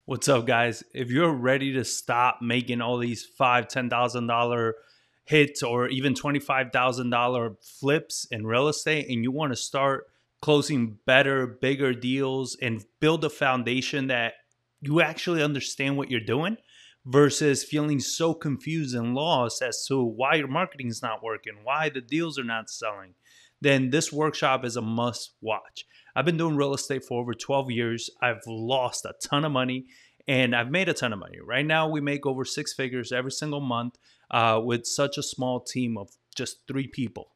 What's up, guys? If you're ready to stop making all these $5,000, $10,000 hits or even $25,000 flips in real estate, and you want to start closing better, bigger deals and build a foundation that you actually understand what you're doing versus feeling so confused and lost as to why your marketing is not working, why the deals are not selling, then this workshop is a must watch. I've been doing real estate for over 12 years. I've lost a ton of money and I've made a ton of money. Right now, we make over six figures every single month with such a small team of just 3 people.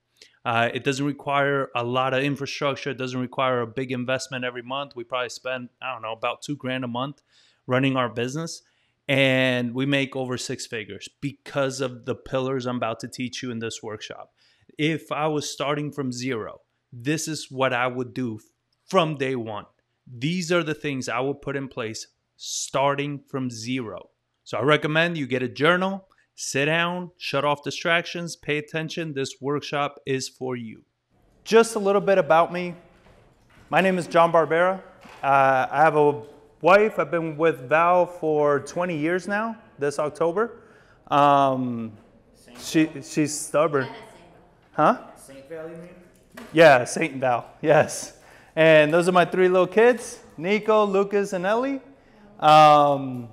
It doesn't require a lot of infrastructure. It doesn't require a big investment every month. We probably spend, I don't know, about $2,000 a month running our business. And we make over 6 figures because of the pillars I'm about to teach you in this workshop. If I was starting from zero, this is what I would do from day one. These are the things I will put in place starting from zero. So I recommend you get a journal, sit down, shut off distractions, pay attention. This workshop is for you. Just a little bit about me. My name is John Barbera. I have a wife. I've been with Val for 20 years now, this October. She's stubborn. Huh? Saint Val, you mean? Yeah, Saint Val, yes. And those are my 3 little kids, Nico, Lucas, and Ellie. And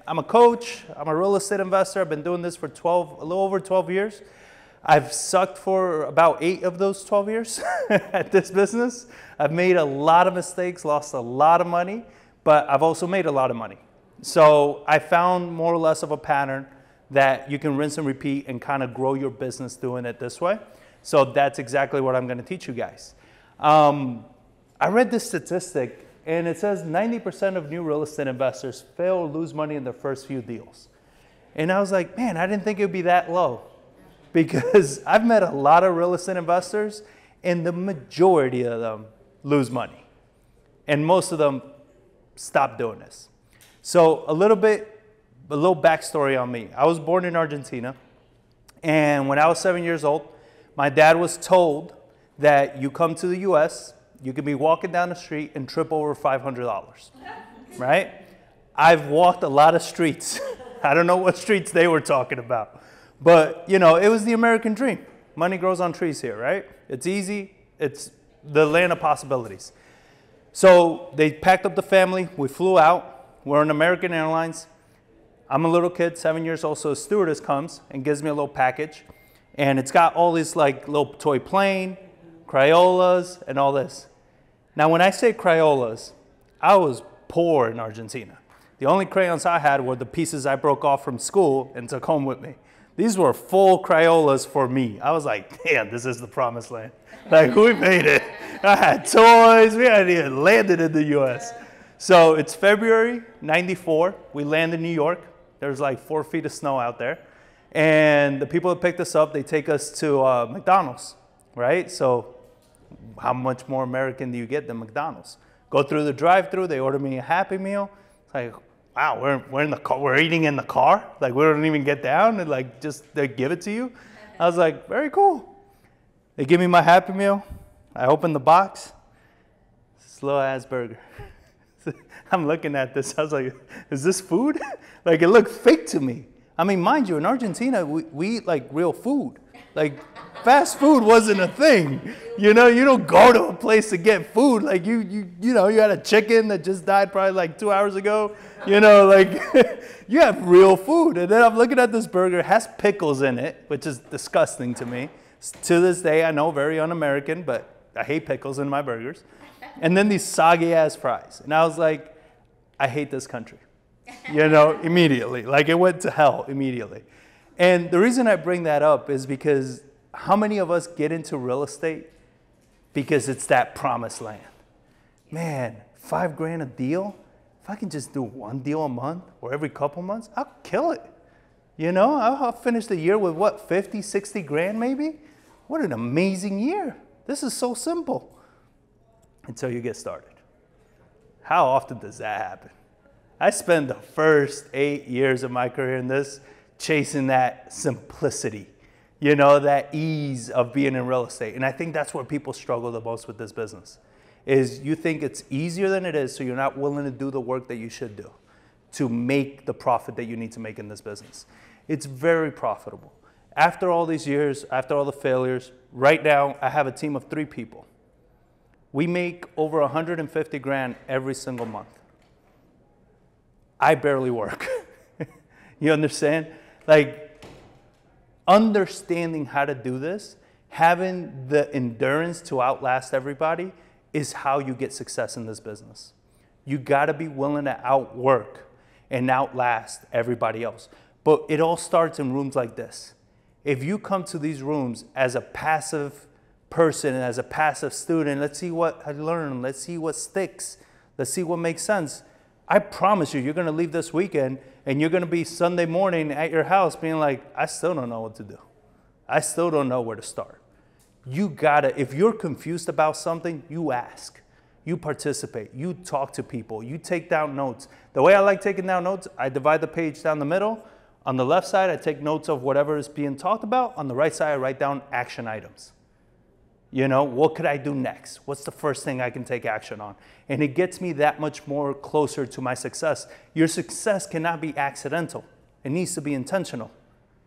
I'm a coach. I'm a real estate investor. I've been doing this for a little over 12 years. I've sucked for about 8 of those 12 years at this business. I've made a lot of mistakes, lost a lot of money, but I've also made a lot of money. So I found more or less of a pattern that you can rinse and repeat and kind of grow your business doing it this way. So that's exactly what I'm going to teach you guys. I read this statistic, and it says 90% of new real estate investors fail or lose money in their first few deals. And I was like, man, I didn't think it would be that low, because I've met a lot of real estate investors, and the majority of them lose money. And most of them stop doing this. So a little backstory on me. I was born in Argentina, and when I was 7 years old, my dad was told that you come to the US, you could be walking down the street and trip over $500, right? I've walked a lot of streets. I don't know what streets they were talking about, but you know, it was the American dream. Money grows on trees here, right? It's easy. It's the land of possibilities. So they packed up the family. We flew out. We're on American Airlines. I'm a little kid, 7 years old, so a stewardess comes and gives me a little package. And it's got all this like little toy plane, Crayolas, and all this. Now, when I say Crayolas, I was poor in Argentina. The only crayons I had were the pieces I broke off from school and took home with me. These were full Crayolas for me. I was like, damn, this is the promised land. Like, we made it. I had toys. We hadn't even landed in the US. So it's February '94. We land in New York. There's like 4 feet of snow out there. And the people that picked us up, they take us to McDonald's, right? So how much more American do you get than McDonald's? Go through the drive-thru, they order me a Happy Meal. It's like, wow, we're in the car, we're eating in the car? Like, we don't even get down and like just they give it to you? I was like, very cool. They give me my Happy Meal. I open the box. Slow ass burger. I'm looking at this. I was like, is this food? Like, it looked fake to me. I mean, mind you, in Argentina, we eat like real food. Like, fast food wasn't a thing. You know, you don't go to a place to get food. Like, you know, you had a chicken that just died probably like 2 hours ago. You know, like, you have real food. And then I'm looking at this burger. It has pickles in it, which is disgusting to me. To this day, I know, very un-American, but I hate pickles in my burgers. And then these soggy-ass fries. And I was like, I hate this country. You know, immediately. Like, it went to hell immediately. And the reason I bring that up is because how many of us get into real estate because it's that promised land? Man, $5,000 a deal? If I can just do 1 deal a month or every couple months, I'll kill it. You know, I'll finish the year with what, 50, 60 grand maybe? What an amazing year. This is so simple until you get started. How often does that happen? I spent the first 8 years of my career in this chasing that simplicity, you know, that ease of being in real estate. And I think that's where people struggle the most with this business. is you think it's easier than it is, so you're not willing to do the work that you should do to make the profit that you need to make in this business. It's very profitable. After all these years, after all the failures, right now I have a team of 3 people. We make over 150 grand every single month. I barely work. You understand? Like, understanding how to do this, having the endurance to outlast everybody is how you get success in this business. You gotta be willing to outwork and outlast everybody else. But it all starts in rooms like this. If you come to these rooms as a passive person, as a passive student, let's see what I learn, let's see what sticks, let's see what makes sense. I promise you, you're gonna leave this weekend and you're gonna be Sunday morning at your house being like, I still don't know what to do. I still don't know where to start. You gotta, if you're confused about something, you ask. You participate, you talk to people, you take down notes. The way I like taking down notes, I divide the page down the middle. On the left side, I take notes of whatever is being talked about. On the right side, I write down action items. You know, what could I do next? What's the first thing I can take action on? And it gets me that much more closer to my success. Your success cannot be accidental. It needs to be intentional.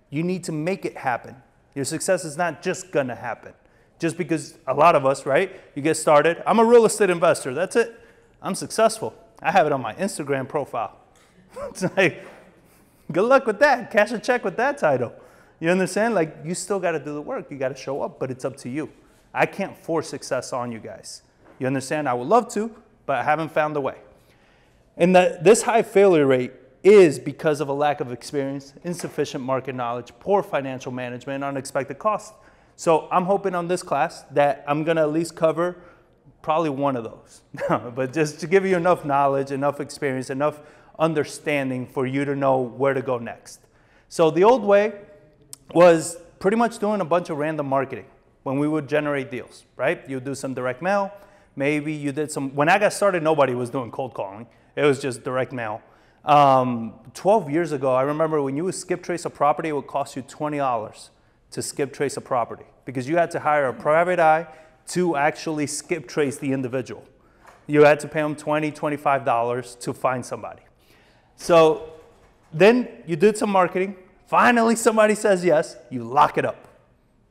You need to make it happen. Your success is not just gonna happen. Just because a lot of us, right? You get started, I'm a real estate investor, that's it. I'm successful. I have it on my Instagram profile. It's like, good luck with that. Cash a check with that title. You understand? Like, you still got to do the work. You got to show up, but it's up to you. I can't force success on you guys. You understand? I would love to, but I haven't found the way. And this high failure rate is because of a lack of experience, insufficient market knowledge, poor financial management, and unexpected costs. So I'm hoping on this class that I'm going to at least cover probably one of those. But just to give you enough knowledge, enough experience, enough understanding for you to know where to go next. So the old way was pretty much doing a bunch of random marketing when we would generate deals, right? You do some direct mail. Maybe you did some, when I got started, nobody was doing cold calling. It was just direct mail. 12 years ago, I remember when you would skip trace a property, it would cost you $20 to skip trace a property because you had to hire a private eye to actually skip trace the individual. You had to pay them $20, $25 to find somebody. So then you did some marketing. Finally, somebody says yes. You lock it up.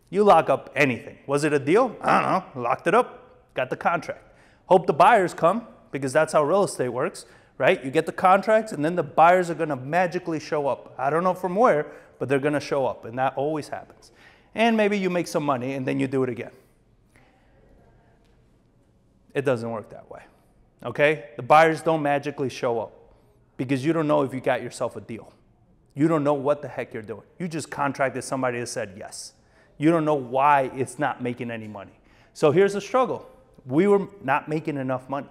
You lock up anything. Was it a deal? I don't know. Locked it up. Got the contract. Hope the buyers come because that's how real estate works, right? You get the contracts and then the buyers are going to magically show up. I don't know from where, but they're going to show up, and that always happens. And maybe you make some money and then you do it again. It doesn't work that way, okay? The buyers don't magically show up because you don't know if you got yourself a deal. You don't know what the heck you're doing. You just contracted somebody that said yes. You don't know why it's not making any money. So here's the struggle. We were not making enough money.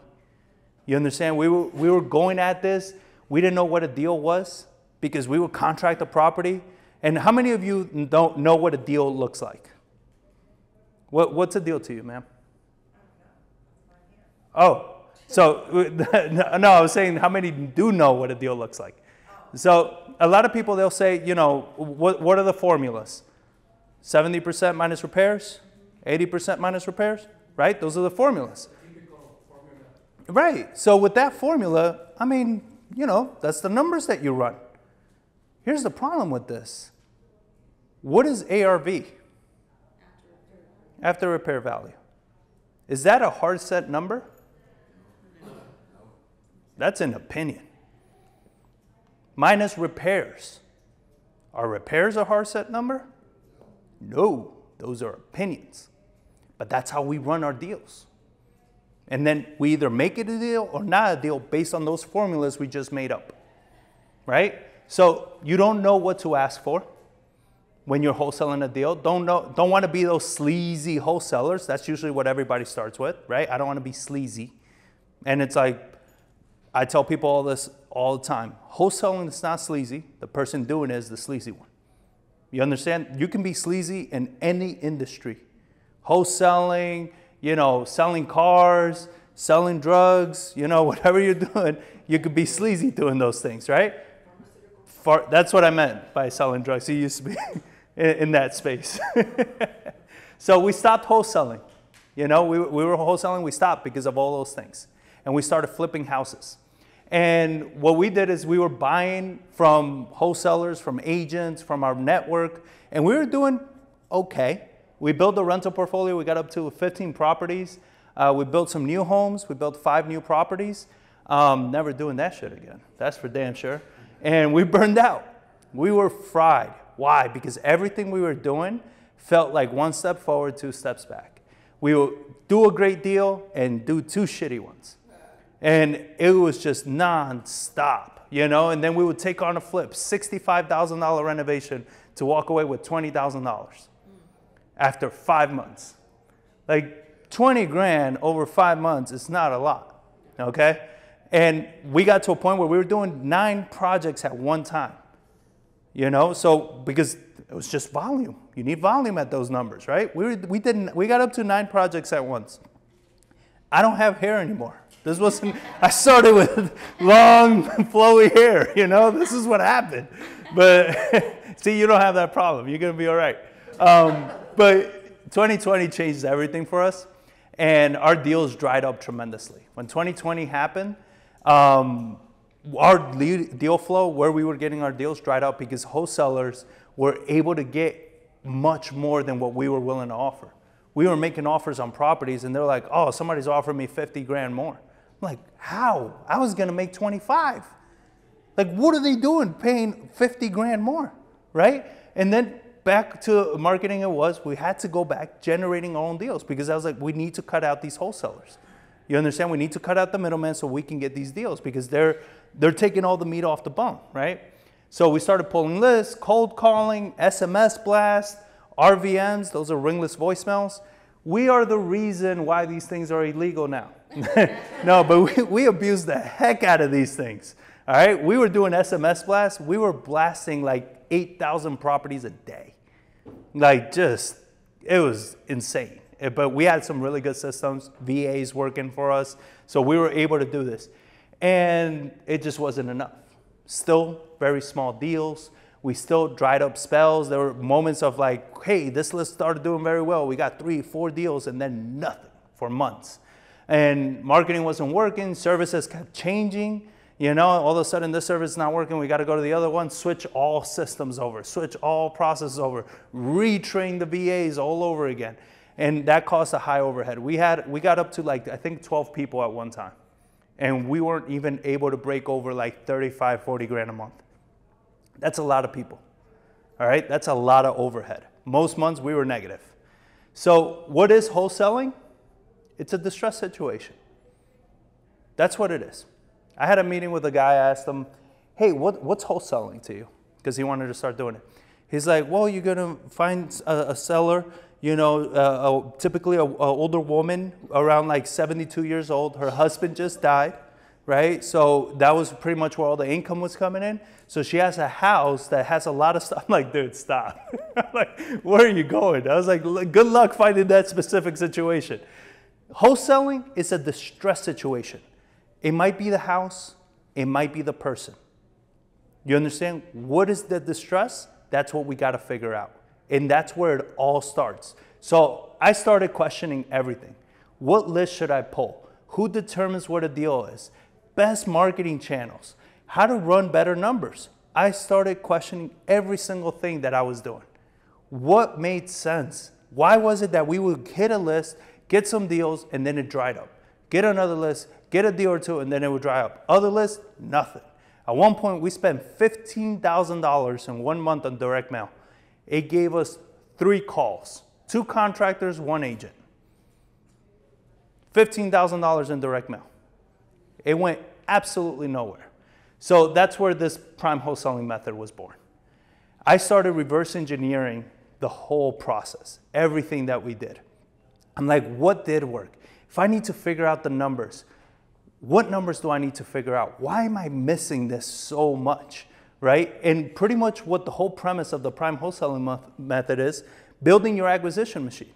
You understand? We were going at this. We didn't know what a deal was because we would contract the property. And how many of you don't know what a deal looks like? What's a deal to you, ma'am? Oh, so no, I was saying how many do know what a deal looks like? So a lot of people, they'll say, you know, what are the formulas? 70% minus repairs, 80% minus repairs, right? Those are the formulas. Right. So with that formula, I mean, you know, that's the numbers that you run. Here's the problem with this. What is ARV? After repair value. Is that a hard set number? That's an opinion. Minus repairs. Are repairs a hard set number? No, those are opinions. But that's how we run our deals. And then we either make it a deal or not a deal based on those formulas we just made up. Right? So you don't know what to ask for when you're wholesaling a deal. Don't want to be those sleazy wholesalers. That's usually what everybody starts with, right? I don't want to be sleazy. And it's like, I tell people all this all the time. Wholesaling is not sleazy. The person doing it is the sleazy one. You understand? You can be sleazy in any industry. Wholesaling, you know, selling cars, selling drugs, you know, whatever you're doing, you could be sleazy doing those things, right? That's what I meant by selling drugs. He used to be in that space. So we stopped wholesaling. You know, we were wholesaling, we stopped because of all those things. And we started flipping houses. And what we did is we were buying from wholesalers, from agents, from our network, and we were doing okay. We built a rental portfolio. We got up to 15 properties. We built some new homes. We built 5 new properties. Never doing that shit again. That's for damn sure. And we burned out. We were fried. Why? Because everything we were doing felt like 1 step forward, 2 steps back. We would do a great deal and do 2 shitty ones. And it was just non-stop, you know? And then we would take on a flip, $65,000 renovation to walk away with $20,000 after 5 months. Like 20 grand over 5 months is not a lot, okay? And we got to a point where we were doing 9 projects at one time, you know? So, because it was just volume. You need volume at those numbers, right? We got up to 9 projects at once. I don't have hair anymore. This wasn't, I started with long, flowy hair, you know? This is what happened. But see, you don't have that problem. You're gonna be all right. But 2020 changed everything for us, and our deals dried up tremendously. When 2020 happened, our deal flow, where we were getting our deals, dried up because wholesalers were able to get much more than what we were willing to offer. We were making offers on properties, and they're like, oh, somebody's offering me 50 grand more. I'm like, how? I was gonna make 25. Like, what are they doing paying 50 grand more, right? And then back to marketing we had to go back generating our own deals, because I was like, we need to cut out these wholesalers. You understand? We need to cut out the middleman so we can get these deals, because they're taking all the meat off the bone, right? So we started pulling lists, cold calling, SMS blast, RVMs, those are ringless voicemails. We are the reason why these things are illegal now. No, but we abused the heck out of these things. All right, we were doing SMS blasts. We were blasting like 8,000 properties a day. Like, just, it was insane. But we had some really good systems, VAs working for us. So we were able to do this. And it just wasn't enough. Still very small deals. We still dried up spells. There were moments of like, hey, this list started doing very well. We got 3, 4 deals and then nothing for months. And marketing wasn't working. Services kept changing. You know, all of a sudden this service is not working. We got to go to the other one, switch all systems over, switch all processes over, retrain the VAs all over again. And that cost a high overhead. We got up to like, I think 12 people at one time. And we weren't even able to break over like 35, 40 grand a month. That's a lot of people, all right? That's a lot of overhead. Most months we were negative. So what is wholesaling? It's a distress situation. That's what it is. I had a meeting with a guy. I asked him, hey, what's wholesaling to you? Because he wanted to start doing it. He's like, well, you're gonna find a seller, you know, typically an older woman around like 72 years old. Her husband just died, right? So that was pretty much where all the income was coming in. So she has a house that has a lot of stuff. I'm like, dude, stop. I'm like, where are you going? I was like, good luck finding that specific situation. Wholesaling is a distress situation. It might be the house, it might be the person. You understand? What is the distress? That's what we got to figure out. And that's where it all starts. So I started questioning everything. What list should I pull? Who determines what a deal is? Best marketing channels. How to run better numbers. I started questioning every single thing that I was doing. What made sense? Why was it that we would hit a list, get some deals, and then it dried up? Get another list, get a deal or two, and then it would dry up. Other lists, nothing. At one point, we spent $15,000 in 1 month on direct mail. It gave us 3 calls, 2 contractors, 1 agent. $15,000 in direct mail. It went absolutely nowhere. So that's where this Pryme wholesaling method was born. I started reverse engineering the whole process, everything that we did. I'm like, what did work? If I need to figure out the numbers, what numbers do I need to figure out? Why am I missing this so much, right? And pretty much what the whole premise of the Pryme wholesaling method is, building your acquisition machine.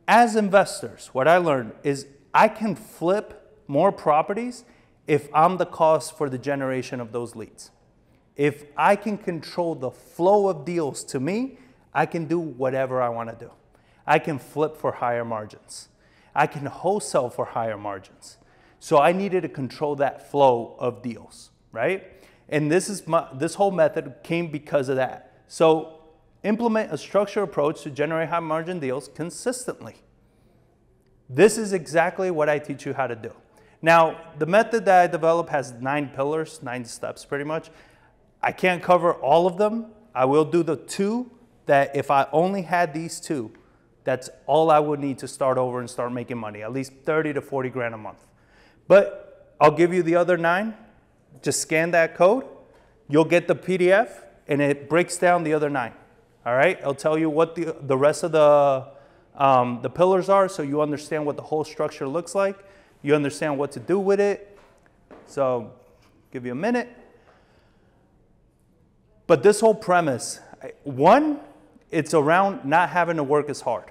As investors, what I learned is I can flip more properties if I'm the cost for the generation of those leads. If I can control the flow of deals to me, I can do whatever I want to do. I can flip for higher margins. I can wholesale for higher margins. So I needed to control that flow of deals, right? And this whole method came because of that. So implement a structured approach to generate high margin deals consistently. This is exactly what I teach you how to do. Now, the method that I developed has 9 pillars, 9 steps pretty much. I can't cover all of them. I will do the 2 that if I only had these 2, that's all I would need to start over and start making money, at least 30 to 40 grand a month. But I'll give you the other 9. Just scan that code. You'll get the PDF and it breaks down the other 9. All right, I'll tell you what the rest of the pillars are so you understand what the whole structure looks like. You understand what to do with it. So give you a minute. But this whole premise, 1, it's around not having to work as hard.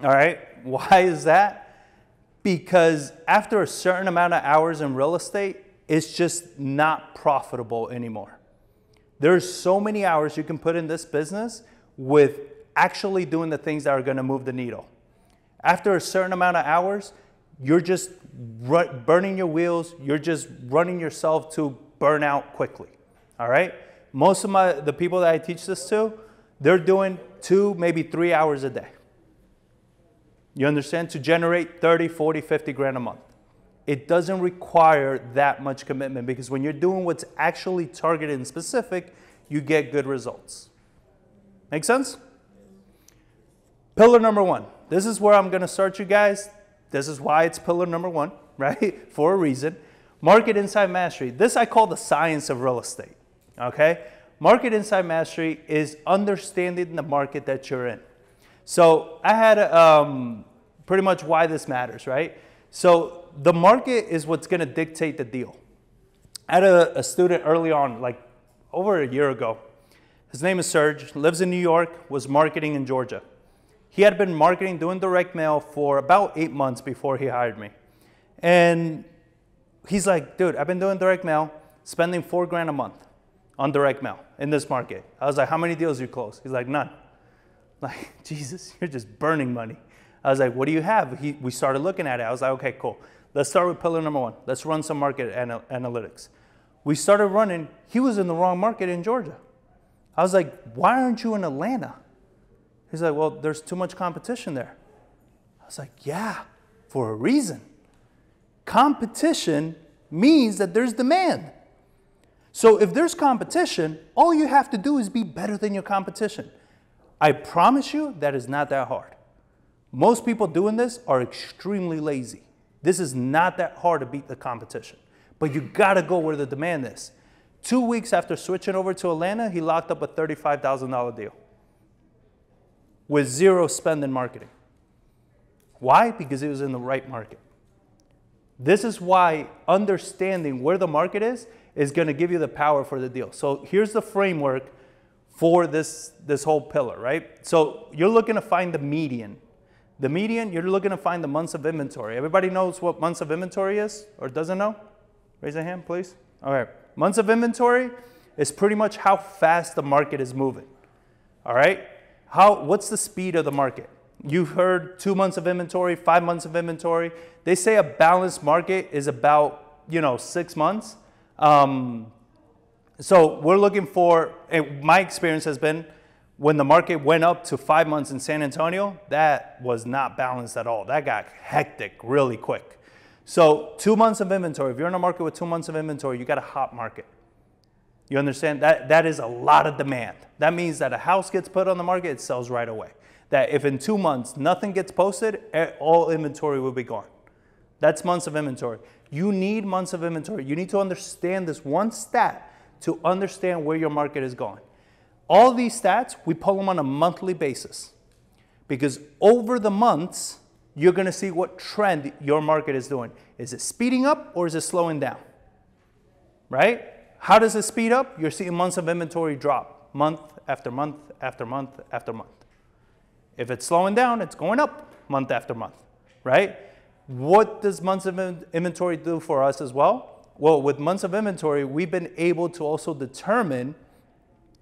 All right, why is that? Because after a certain amount of hours in real estate, it's just not profitable anymore. There's so many hours you can put in this business with actually doing the things that are going to move the needle. After a certain amount of hours, you're just burning your wheels. You're just running yourself to burn out quickly. All right? Most of the people that I teach this to, they're doing 2, maybe 3 hours a day. You understand? To generate 30, 40, 50 grand a month. It doesn't require that much commitment because when you're doing what's actually targeted and specific, you get good results. Make sense? Pillar number 1. This is where I'm going to start you guys. This is why it's pillar number 1, right? For a reason. Market Insight Mastery. This I call the science of real estate, okay? Market Insight Mastery is understanding the market that you're in. So I had pretty much why this matters, right? So the market is what's going to dictate the deal. I had a student early on, like over a year ago. His name is Serge, lives in New York, was marketing in Georgia. He had been marketing, doing direct mail for about 8 months before he hired me. And he's like, dude, I've been doing direct mail, spending 4 grand a month on direct mail in this market. I was like, how many deals you close? He's like, none. I'm like, Jesus, you're just burning money. I was like, what do you have? We started looking at it. I was like, okay, cool. Let's start with pillar number 1. Let's run some market analytics. We started running. He was in the wrong market in Georgia. I was like, why aren't you in Atlanta? He's like, well, there's too much competition there. I was like, yeah, for a reason. Competition means that there's demand. So if there's competition, all you have to do is be better than your competition. I promise you that is not that hard. Most people doing this are extremely lazy. This is not that hard to beat the competition. But you gotta go where the demand is. 2 weeks after switching over to Atlanta, he locked up a $35,000 deal with 0 spend in marketing. Why? Because he was in the right market. This is why understanding where the market is gonna give you the power for the deal. So here's the framework for this whole pillar, right? So you're looking to find the median. The median, you're looking to find the months of inventory. Everybody knows what months of inventory is or doesn't know? Raise a hand, please. All right. Months of inventory is pretty much how fast the market is moving. All right? What's the speed of the market? You've heard 2 months of inventory, 5 months of inventory. They say a balanced market is about, 6 months. So we're looking for, my experience has been, when the market went up to 5 months in San Antonio, that was not balanced at all. That got hectic really quick. So 2 months of inventory. If you're in a market with 2 months of inventory, you got a hot market. You understand? That is a lot of demand. That means that a house gets put on the market, it sells right away. That if in 2 months nothing gets posted, all inventory will be gone. That's months of inventory. You need months of inventory. You need to understand this one stat to understand where your market is going. All these stats, we pull them on a monthly basis because over the months, you're going to see what trend your market is doing. Is it speeding up or is it slowing down? Right? How does it speed up? You're seeing months of inventory drop month after month after month after month. If it's slowing down, it's going up month after month, right? What does months of inventory do for us as well? Well, with months of inventory, we've been able to also determine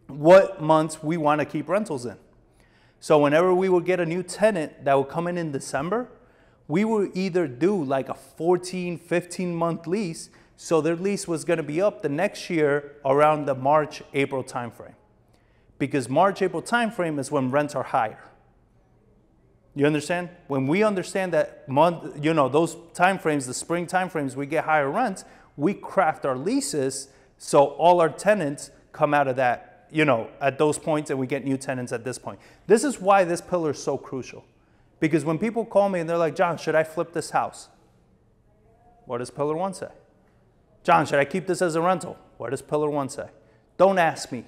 what months we want to keep rentals in. So whenever we would get a new tenant that would come in December, we would either do like a 14, 15-month lease, so their lease was going to be up the next year around the March, April timeframe. Because March, April timeframe is when rents are higher. You understand? When we understand that month, those timeframes, the spring timeframes, we get higher rents, we craft our leases so all our tenants come out of that, at those points, and we get new tenants at this point. This is why this pillar is so crucial. Because when people call me and they're like, John, should I flip this house? What does pillar 1 say? John, should I keep this as a rental? What does pillar 1 say? Don't ask me.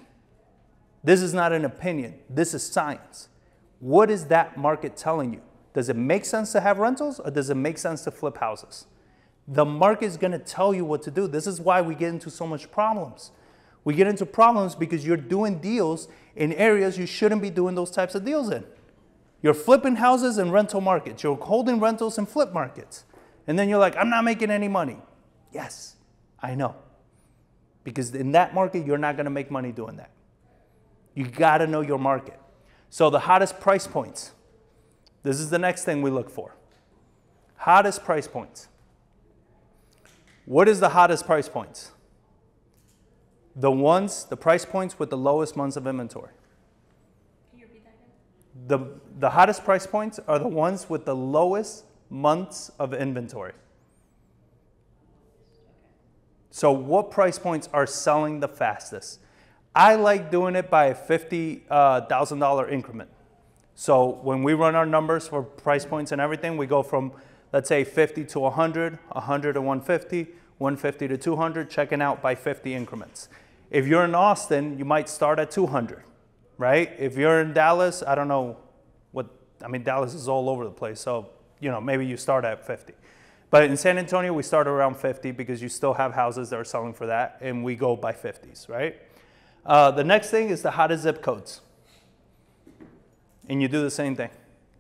This is not an opinion. This is science. What is that market telling you? Does it make sense to have rentals, or does it make sense to flip houses? The market is going to tell you what to do. This is why we get into so much problems. We get into problems because you're doing deals in areas you shouldn't be doing those types of deals in. You're flipping houses in rental markets. You're holding rentals in flip markets. And then you're like, I'm not making any money. Yes, I know. Because in that market, you're not going to make money doing that. You got to know your market. So the hottest price points. This is the next thing we look for. Hottest price points. What is the hottest price points? The price points with the lowest months of inventory. Can you repeat that again? The hottest price points are the ones with the lowest months of inventory. So what price points are selling the fastest? I like doing it by a $50,000 increment. So when we run our numbers for price points and everything, we go from, let's say, 50 to 100, 100 to 150, 150 to 200, checking out by 50 increments. If you're in Austin, you might start at 200, right? If you're in Dallas, I don't know Dallas is all over the place, so, maybe you start at 50. But in San Antonio, we start around 50 because you still have houses that are selling for that, and we go by 50s, right? The next thing is the hottest zip codes. And you do the same thing.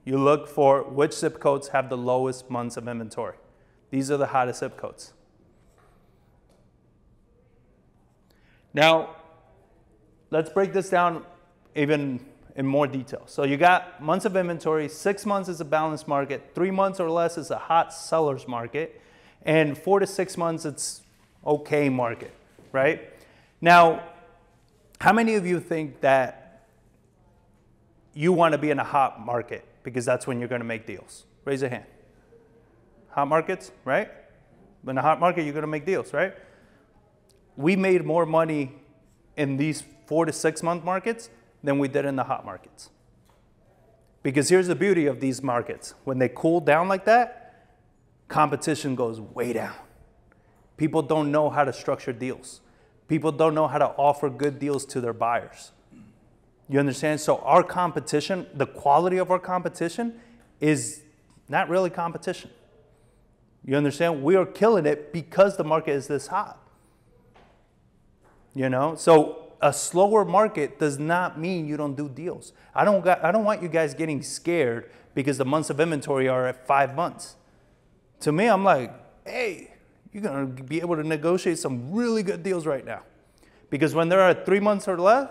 You look for which zip codes have the lowest months of inventory. These are the hottest zip codes. Now, let's break this down even in more detail. So you got months of inventory, 6 months is a balanced market, 3 months or less is a hot seller's market, and 4 to 6 months it's okay market, right? Now, how many of you think that you want to be in a hot market because that's when you're going to make deals? Raise your hand. Hot markets, right? In a hot market, you're going to make deals, right? We made more money in these 4 to 6 month markets than we did in the hot markets. Because here's the beauty of these markets. When they cool down like that, competition goes way down. People don't know how to structure deals. People don't know how to offer good deals to their buyers. You understand? So our competition, the quality of our competition is not really competition. You understand? We are killing it because the market is this hot. So a slower market does not mean you don't do deals. I don't want you guys getting scared because the months of inventory are at 5 months. To me, I'm like, hey, you're going to be able to negotiate some really good deals right now. Because when they're at 3 months or less,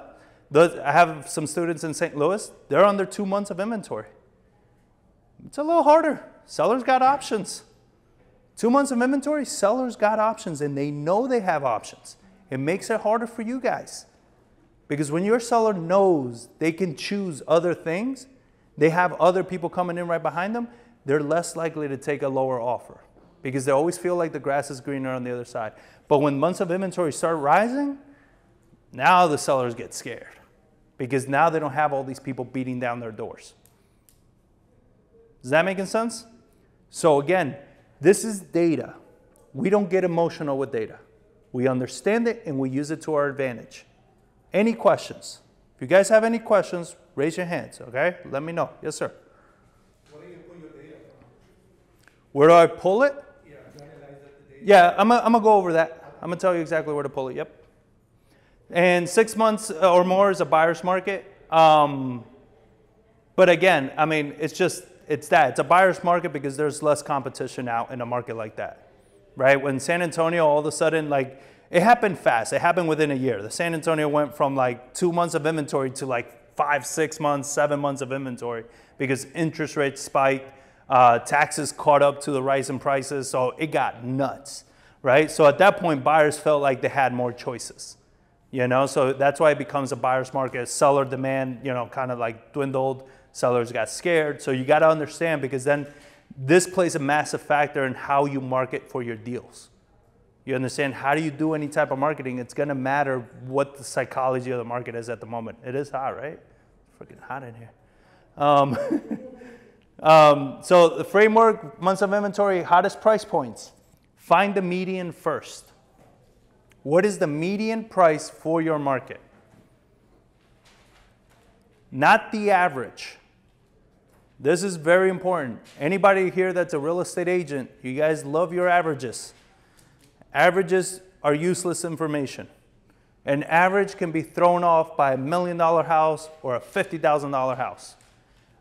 I have some students in St. Louis, they're under 2 months of inventory. It's a little harder. Sellers got options. 2 months of inventory, sellers got options, and they know they have options. It makes it harder for you guys. Because when your seller knows they can choose other things, they have other people coming in right behind them, they're less likely to take a lower offer. Because they always feel like the grass is greener on the other side. But when months of inventory start rising, now the sellers get scared. Because now they don't have all these people beating down their doors. Is that making sense? So again, this is data. We don't get emotional with data. We understand it and we use it to our advantage. Any questions? If you guys have any questions, raise your hands, okay? Let me know. Yes, sir. Where do you pull your data from? Where do I pull it? Yeah, you analyze the data. Yeah, I'm gonna go over that. I'm gonna tell you exactly where to pull it, yep. And 6 months or more is a buyer's market. But again, I mean, it's a buyer's market because there's less competition out in a market like that, right? When San Antonio, all of a sudden, it happened fast. It happened within a year. The San Antonio went from 2 months of inventory to 5, 6 months, 7 months of inventory because interest rates spiked, taxes caught up to the rise in prices, so it got nuts, right? So at that point, buyers felt like they had more choices, you know? So that's why it becomes a buyer's market. Seller demand, you know, kind of like dwindled. Sellers got scared. So you got to understand, because then this plays a massive factor in how you market for your deals. You understand? How do you do any type of marketing? It's going to matter what the psychology of the market is at the moment. It is hot, right? It's freaking hot in here. So the framework, months of inventory, hottest price points. Find the median first. What is the median price for your market? Not the average. This is very important. Anybody here that's a real estate agent, you guys love your averages. Averages are useless information. An average can be thrown off by $1 million house or a $50,000 house.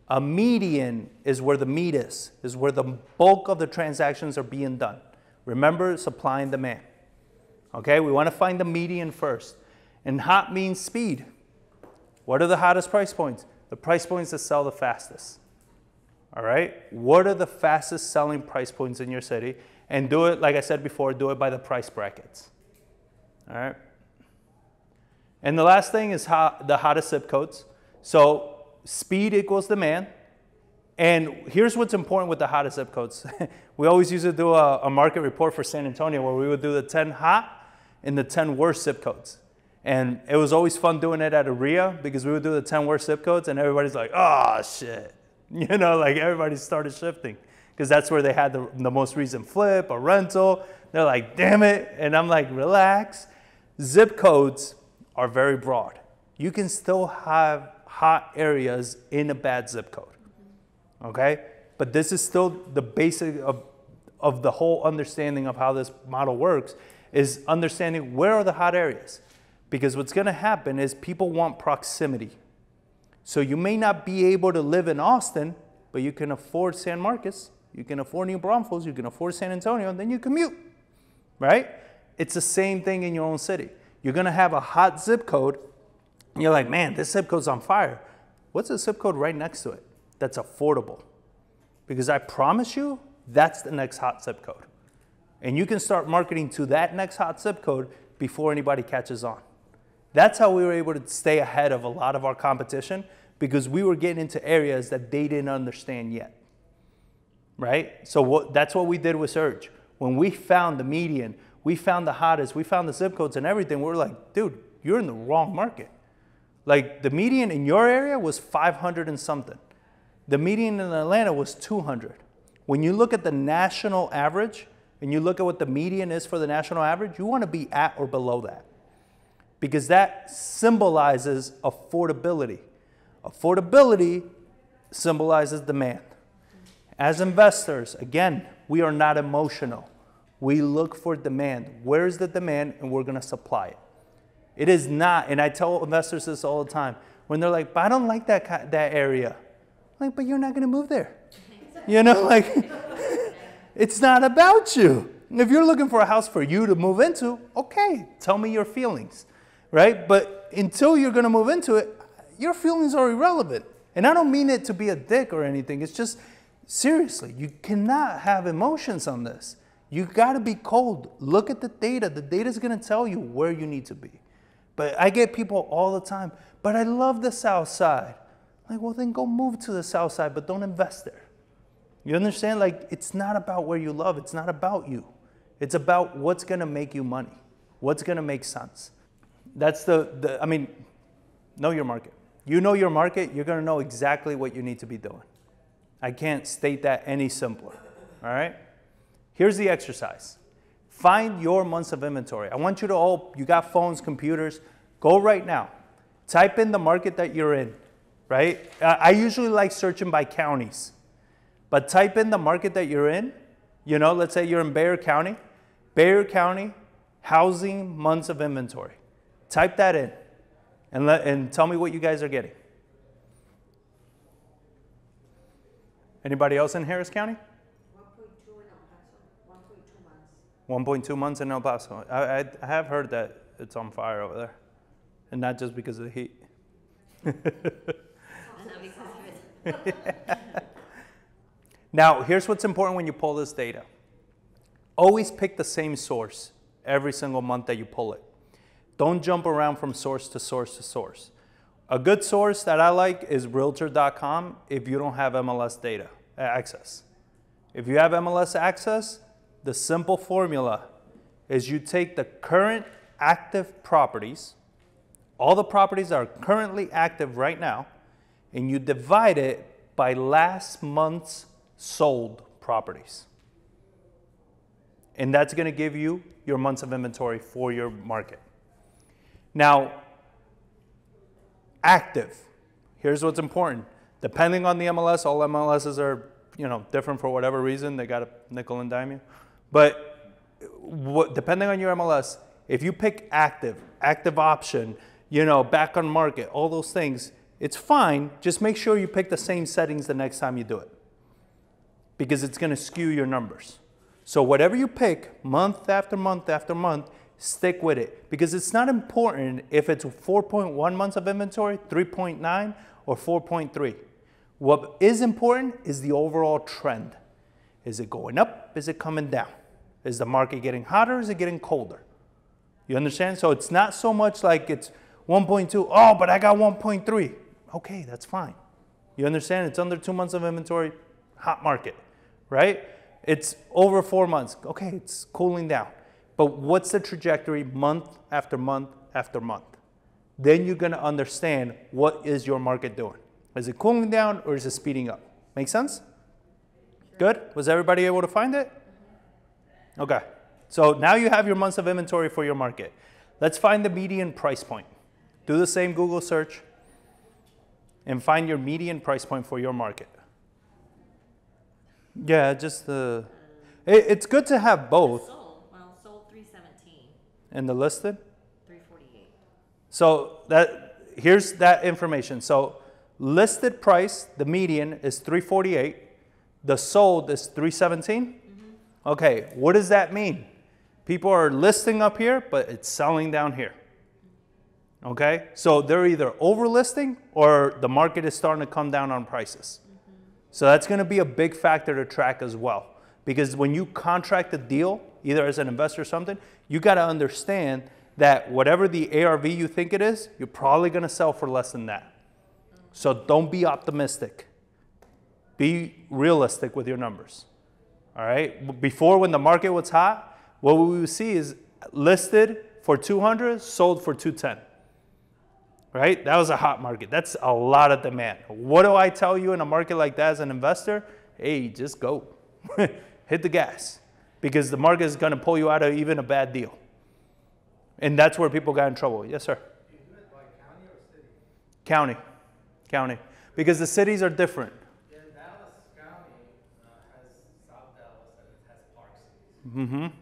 A median is where the meat is where the bulk of the transactions are being done. Remember, supply and demand. Okay, we want to find the median first. And hot means speed. What are the hottest price points? The price points that sell the fastest. All right, what are the fastest selling price points in your city? And do it, like I said before, do it by the price brackets. All right. And the last thing is the hottest zip codes. So speed equals demand. And here's what's important with the hottest zip codes. We always used to do a market report for San Antonio where we would do the 10 hot and the 10 worst zip codes. And it was always fun doing it at a RIA because we would do the 10 worst zip codes and everybody's like, oh, shit. You know, like everybody started shifting because that's where they had the most recent flip or rental. They're like, damn it. And I'm like, relax. Zip codes are very broad. You can still have hot areas in a bad zip code. Okay? But this is still the basic of the whole understanding of how this model works is understanding where are the hot areas. Because what's going to happen is people want proximity. So you may not be able to live in Austin, but you can afford San Marcos, you can afford New Braunfels, you can afford San Antonio, and then you commute, right? It's the same thing in your own city. You're going to have a hot zip code, and you're like, man, this zip code's on fire. What's the zip code right next to it that's affordable? Because I promise you, that's the next hot zip code. And you can start marketing to that next hot zip code before anybody catches on. That's how we were able to stay ahead of a lot of our competition because we were getting into areas that they didn't understand yet, right? So that's what we did with Surge. When we found the median, we found the hottest, we found the zip codes and everything, we were like, dude, you're in the wrong market. Like the median in your area was 500 and something. The median in Atlanta was 200. When you look at the national average and you look at what the median is for the national average, you want to be at or below that. Because that symbolizes affordability. Affordability symbolizes demand. As investors, again, we are not emotional. We look for demand. Where's the demand? And we're going to supply it. It is not, and I tell investors this all the time, when they're like, but I don't like that area. I'm like, but you're not going to move there. You know, like, it's not about you. If you're looking for a house for you to move into, okay, tell me your feelings. Right? But until you're going to move into it, your feelings are irrelevant. And I don't mean it to be a dick or anything. It's just, seriously, you cannot have emotions on this. You got to be cold. Look at the data. The data is going to tell you where you need to be. But I get people all the time, but I love the South Side. Like, well, then go move to the South Side, but don't invest there. You understand? Like, it's not about where you love. It's not about you. It's about what's going to make you money. What's going to make sense. That's I mean, know your market. You know your market, you're going to know exactly what you need to be doing. I can't state that any simpler, all right? Here's the exercise. Find your months of inventory. I want you to all, you got phones, computers, go right now. Type in the market that you're in, right? I usually like searching by counties, but type in the market that you're in. You know, let's say you're in Bexar County, housing months of inventory. Type that in and tell me what you guys are getting. Anybody else in Harris County? 1.2 in El Paso. 1.2 months in El Paso. I have heard that it's on fire over there. And not just because of the heat. Now, here's what's important when you pull this data. Always pick the same source every single month that you pull it. Don't jump around from source to source to source. A good source that I like is Realtor.com if you don't have MLS data access. If you have MLS access, the simple formula is you take the current active properties, all the properties that are currently active right now, and you divide it by last month's sold properties. And that's going to give you your months of inventory for your market. Now, active. Here's what's important. Depending on the MLS, all MLSs are, different for whatever reason. They got to nickel and dime you. But depending on your MLS, if you pick active option, back on market, all those things, it's fine. Just make sure you pick the same settings the next time you do it, because it's going to skew your numbers. So whatever you pick, month after month after month, stick with it, because it's not important if it's 4.1 months of inventory, 3.9, or 4.3. What is important is the overall trend. Is it going up? Is it coming down? Is the market getting hotter? Is it getting colder? You understand? So it's not so much like it's 1.2, oh, but I got 1.3. Okay, that's fine. You understand? It's under 2 months of inventory, hot market, right? It's over 4 months. Okay, it's cooling down. But what's the trajectory month after month after month? Then you're going to understand what is your market doing. Is it cooling down or is it speeding up? Make sense? Good? Was everybody able to find it? Okay. So now you have your months of inventory for your market. Let's find the median price point. Do the same Google search and find your median price point for your market. Yeah, just the... It's good to have both. Sold 317. And the listed? 348. So here's that information. So listed price, the median is 348. The sold is 317. Mm-hmm. Okay, what does that mean? People are listing up here, but it's selling down here. Okay, so they're either overlisting or the market is starting to come down on prices. Mm-hmm. So that's going to be a big factor to track as well. Because when you contract a deal, either as an investor or something, you got to understand that whatever the ARV you think it is, you're probably going to sell for less than that. So don't be optimistic. Be realistic with your numbers. All right? Before, when the market was hot, what we would see is listed for 200, sold for 210. Right? That was a hot market. That's a lot of demand. What do I tell you in a market like that as an investor? Hey, just go. Hit the gas, because the market is going to pull you out of even a bad deal. And that's where people got in trouble. Yes, sir? Do you do it by county or city? County. Because the cities are different. Yeah, Dallas County has South Dallas and it has Park Cities. Mm-hmm. And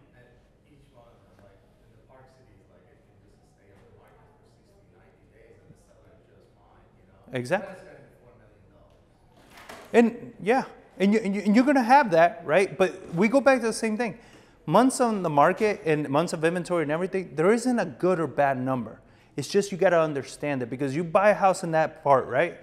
each one, like in the Park Cities, like it can just stay on the market for 60, 90 days and it's selling just fine, Exactly. But it's spending $4 million. And yeah, and you're going to have that, right? But we go back to the same thing. Months on the market and months of inventory and everything, there isn't a good or bad number. It's just you got to understand it, because you buy a house in that part, right?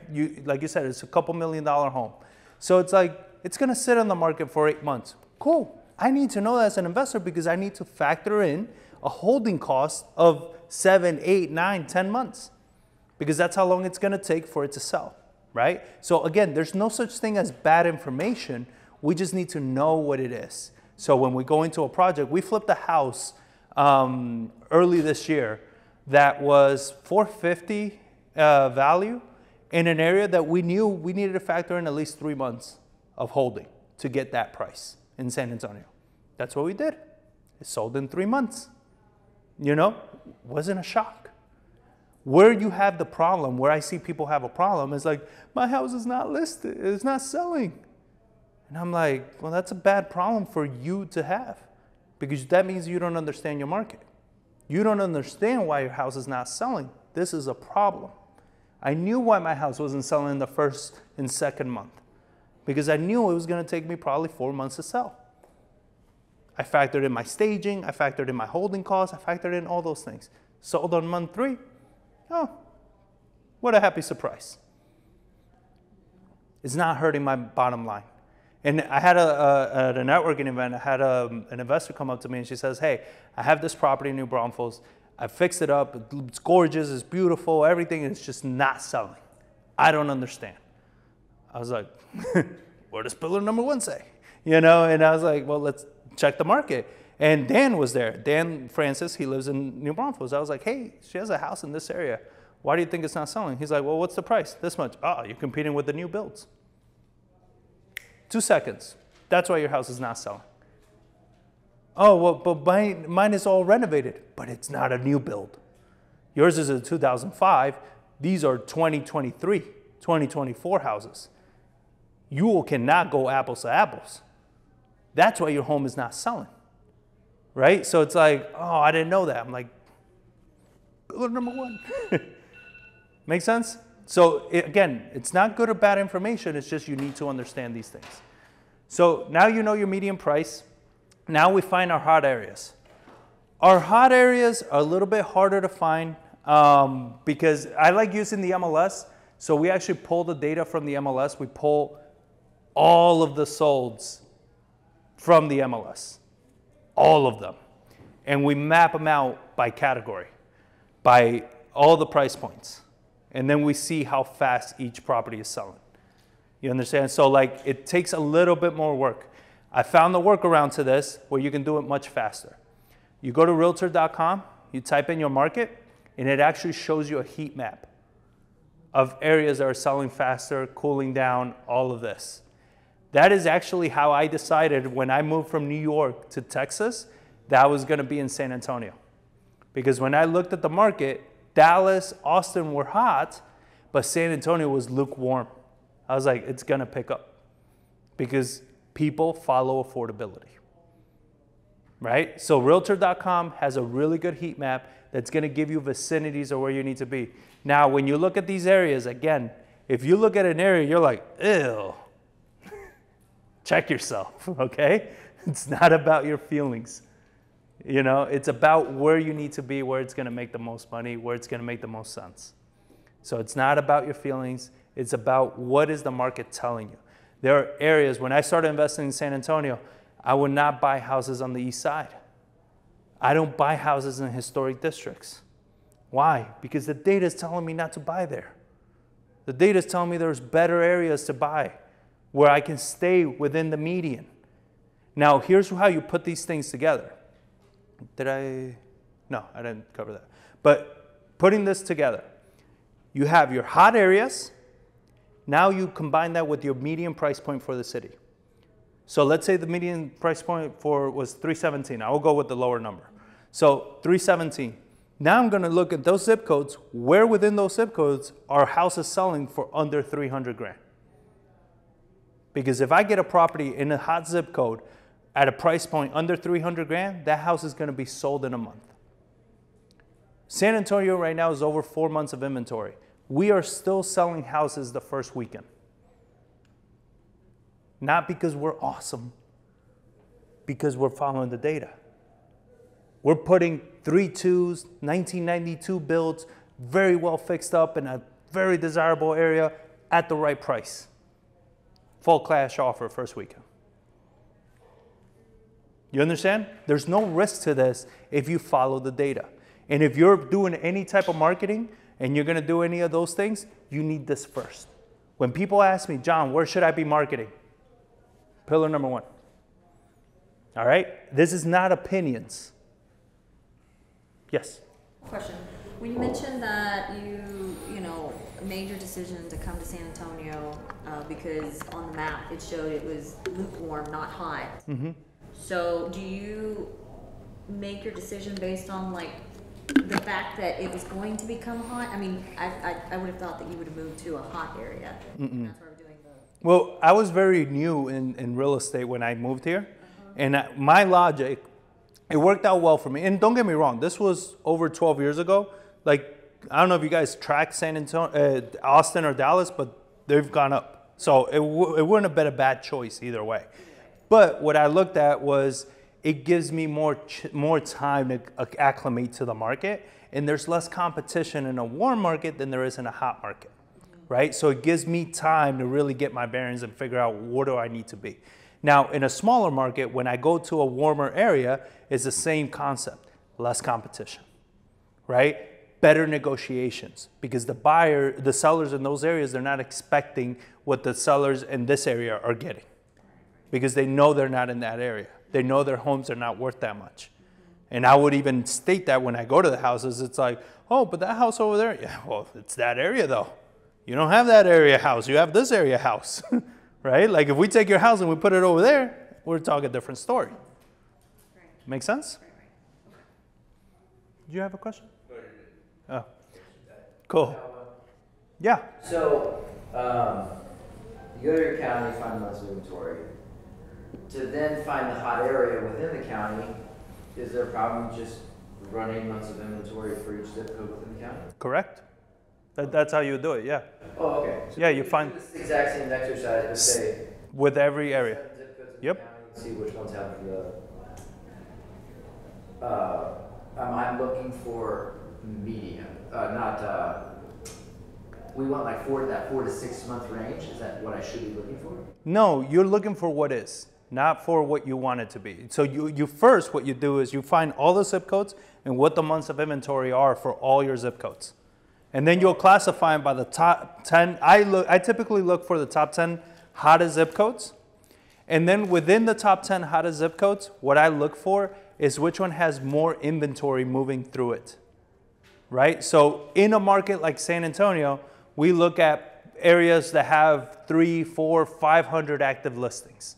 Like you said, it's a couple $1 million home. So it's like, it's going to sit on the market for 8 months. Cool. I need to know that as an investor, because I need to factor in a holding cost of 7, 8, 9, 10 months, because that's how long it's going to take for it to sell, right? So again, there's no such thing as bad information. We just need to know what it is. So when we go into a project, we flipped a house early this year that was $450 value in an area that we knew we needed to factor in at least 3 months of holding to get that price in San Antonio. That's what we did. It sold in 3 months. Wasn't a shock. Where you have the problem, where I see people have a problem, is like, my house is not listed, it's not selling. And I'm like, well, that's a bad problem for you to have, because that means you don't understand your market. You don't understand why your house is not selling. This is a problem. I knew why my house wasn't selling in the first and second month, because I knew it was going to take me probably 4 months to sell. I factored in my staging, I factored in my holding costs, I factored in all those things. Sold on month 3, oh, What a happy surprise. It's not hurting my bottom line. And I had at a networking event, I had an investor come up to me and she says, hey, I have this property in New Braunfels. I fixed it up. It's gorgeous. It's beautiful. Everything is just not selling. I don't understand. I was like, what does pillar number 1 say? You know, and I was like, well, let's check the market. And Dan was there. Dan Francis, he lives in New Braunfels. I was like, hey, she has a house in this area. Why do you think it's not selling? He's like, well, what's the price? This much. Oh, you're competing with the new builds. 2 seconds. That's why your house is not selling. Oh, well, but mine is all renovated, but it's not a new build. Yours is a 2005. These are 2023, 2024 houses. You cannot go apples to apples. That's why your home is not selling, right? So it's like, oh, I didn't know that. I'm like, pillar number 1. Make sense? So again, it's not good or bad information. It's just you need to understand these things. So now you know your median price. Now we find our hot areas. Our hot areas are a little bit harder to find because I like using the MLS. So we actually pull the data from the MLS. We pull all of the solds from the MLS, all of them. And we map them out by category, by all the price points. And then we see how fast each property is selling. You understand? So like it takes a little bit more work. I found the workaround to this where you can do it much faster. You go to realtor.com, you type in your market, and it actually shows you a heat map of areas that are selling faster, cooling down, all of this. That is actually how I decided when I moved from New York to Texas, that I was gonna be in San Antonio. Because when I looked at the market, Dallas, Austin were hot, but San Antonio was lukewarm. I was like, it's gonna pick up because people follow affordability, right? So realtor.com has a really good heat map that's gonna give you vicinities of where you need to be. Now, when you look at these areas, again, if you look at an area, you're like, ew, check yourself, okay? It's not about your feelings. You know, it's about where you need to be, where it's gonna make the most money, where it's gonna make the most sense. So it's not about your feelings, it's about what is the market telling you. There are areas, when I started investing in San Antonio, I would not buy houses on the east side. I don't buy houses in historic districts. Why? Because the data is telling me not to buy there. The data is telling me there's better areas to buy where I can stay within the median. Now, here's how you put these things together. No, I didn't cover that. But putting this together, you have your hot areas. Now you combine that with your median price point for the city. So let's say the median price point was 317. I will go with the lower number. So 317. Now I'm going to look at those zip codes. Where within those zip codes are houses selling for under 300 grand? Because if I get a property in a hot zip code at a price point under 300 grand, that house is going to be sold in a month. San Antonio right now is over 4 months of inventory. We are still selling houses the first weekend. Not because we're awesome, because we're following the data. We're putting 3.2s, 1992 builds, very well fixed up in a very desirable area at the right price. Full cash offer first weekend. You understand? There's no risk to this if you follow the data. And if you're doing any type of marketing and you're gonna do any of those things, you need this first. When people ask me, John, where should I be marketing? Pillar number 1. All right? This is not opinions. Yes? Question. When you mentioned that you know, made your decision to come to San Antonio because on the map it showed it was lukewarm, not hot. Mm-hmm. So do you make your decision based on like the fact that it was going to become hot? I mean, I would have thought that you would have moved to a hot area. And that's where we're doing the... Well, I was very new in real estate when I moved here. And my logic, it worked out well for me. And don't get me wrong, this was over 12 years ago. Like, I don't know if you guys track San Antonio, Austin or Dallas, but they've gone up. So it wouldn't have been a bad choice either way. But what I looked at was, it gives me more time to acclimate to the market, and there's less competition in a warm market than there is in a hot market, right? So it gives me time to really get my bearings and figure out what do I need to be. Now, in a smaller market, when I go to a warmer area, it's the same concept, less competition, right? Better negotiations, because the sellers in those areas, they're not expecting what the sellers in this area are getting, because they know they're not in that area. They know their homes are not worth that much. And I would even state that when I go to the houses, it's like, oh, but that house over there, yeah, well, it's that area though. You don't have that area house, you have this area house, right? Like if we take your house and we put it over there, we're talking a different story. Right. Make sense? Right, right. Okay. Do you have a question? Oh, cool. Yeah. So, you go to your county, find the months of inventory. To then find the hot area within the county, is there a problem just running months of inventory for each zip code within the county? Correct. That's how you do it, yeah. Oh, okay. So Yeah, you find do this exact same exercise, but say with every area. 7 zip codes in Yep. the county, and see which ones have the. I'm looking for medium, we want like 4 to 6 month range. Is that what I should be looking for? No, you're looking for what is, not for what you want it to be. So you first, what you do is you find all the zip codes and what the months of inventory are for all your zip codes. And then you'll classify them by the top 10. I typically look for the top 10 hottest zip codes. And then within the top 10 hottest zip codes, what I look for is which one has more inventory moving through it, right? So in a market like San Antonio, we look at areas that have 300, 400, 500 active listings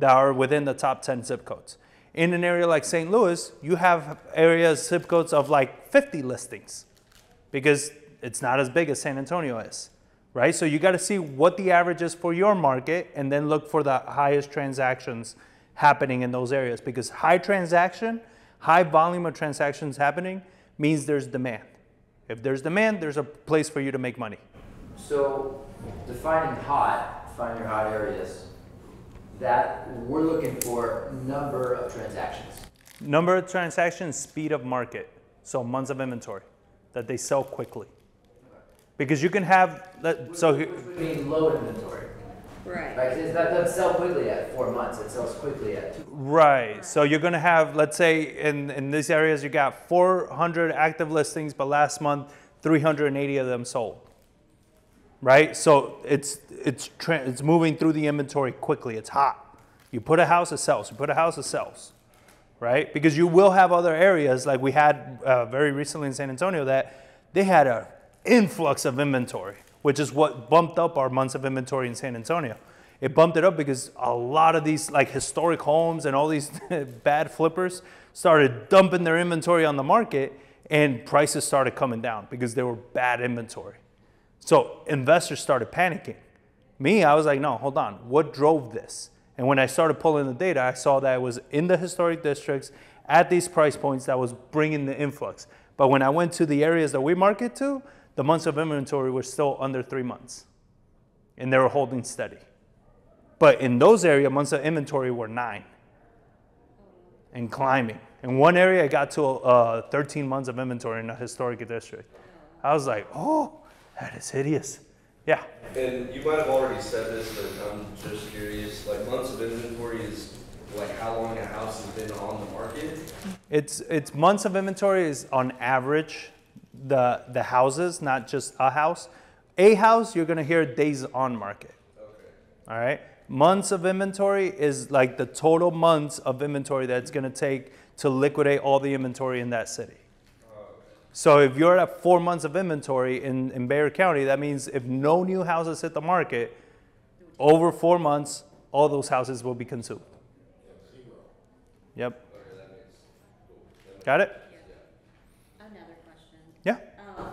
that are within the top 10 zip codes. In an area like St. Louis, you have areas, zip codes of like 50 listings because it's not as big as San Antonio is, right? So you got to see what the average is for your market and then look for the highest transactions happening in those areas, because high volume of transactions happening means there's demand. If there's demand, there's a place for you to make money. So defining hot, find your hot areas, that we're looking for number of transactions. Number of transactions, speed of market. So months of inventory, that they sell quickly. Because you can have, Which would mean low inventory. Right. Like that doesn't sell quickly at 4 months, it sells quickly at 2 months. right. So you're gonna have, let's say in these areas, you got 400 active listings, but last month, 380 of them sold. Right? So it's moving through the inventory quickly, it's hot. You put a house, it sells. You put a house, it sells. Right? Because you will have other areas, like we had very recently in San Antonio, that they had an influx of inventory, which is what bumped up our months of inventory in San Antonio. It bumped it up because a lot of these like historic homes and all these bad flippers started dumping their inventory on the market, and prices started coming down because they were bad inventory. So investors started panicking. Me, I was like, no, hold on. What drove this? And when I started pulling the data, I saw that it was in the historic districts at these price points that was bringing the influx. But when I went to the areas that we market to, the months of inventory were still under 3 months. And they were holding steady. But in those areas, months of inventory were 9 and climbing. In one area, it got to 13 months of inventory in a historic district. I was like, oh, that is hideous. Yeah. And you might have already said this, but I'm just curious, like months of inventory is like how long a house has been on the market? It's months of inventory is on average the houses, not just a house. A house, you're gonna hear days on market. Okay. All right. Months of inventory is like the total months of inventory that's gonna take to liquidate all the inventory in that city. So if you're at 4 months of inventory in Bexar County, that means if no new houses hit the market, over 4 months, all those houses will be consumed. Yep. Got it? Another question. Yeah.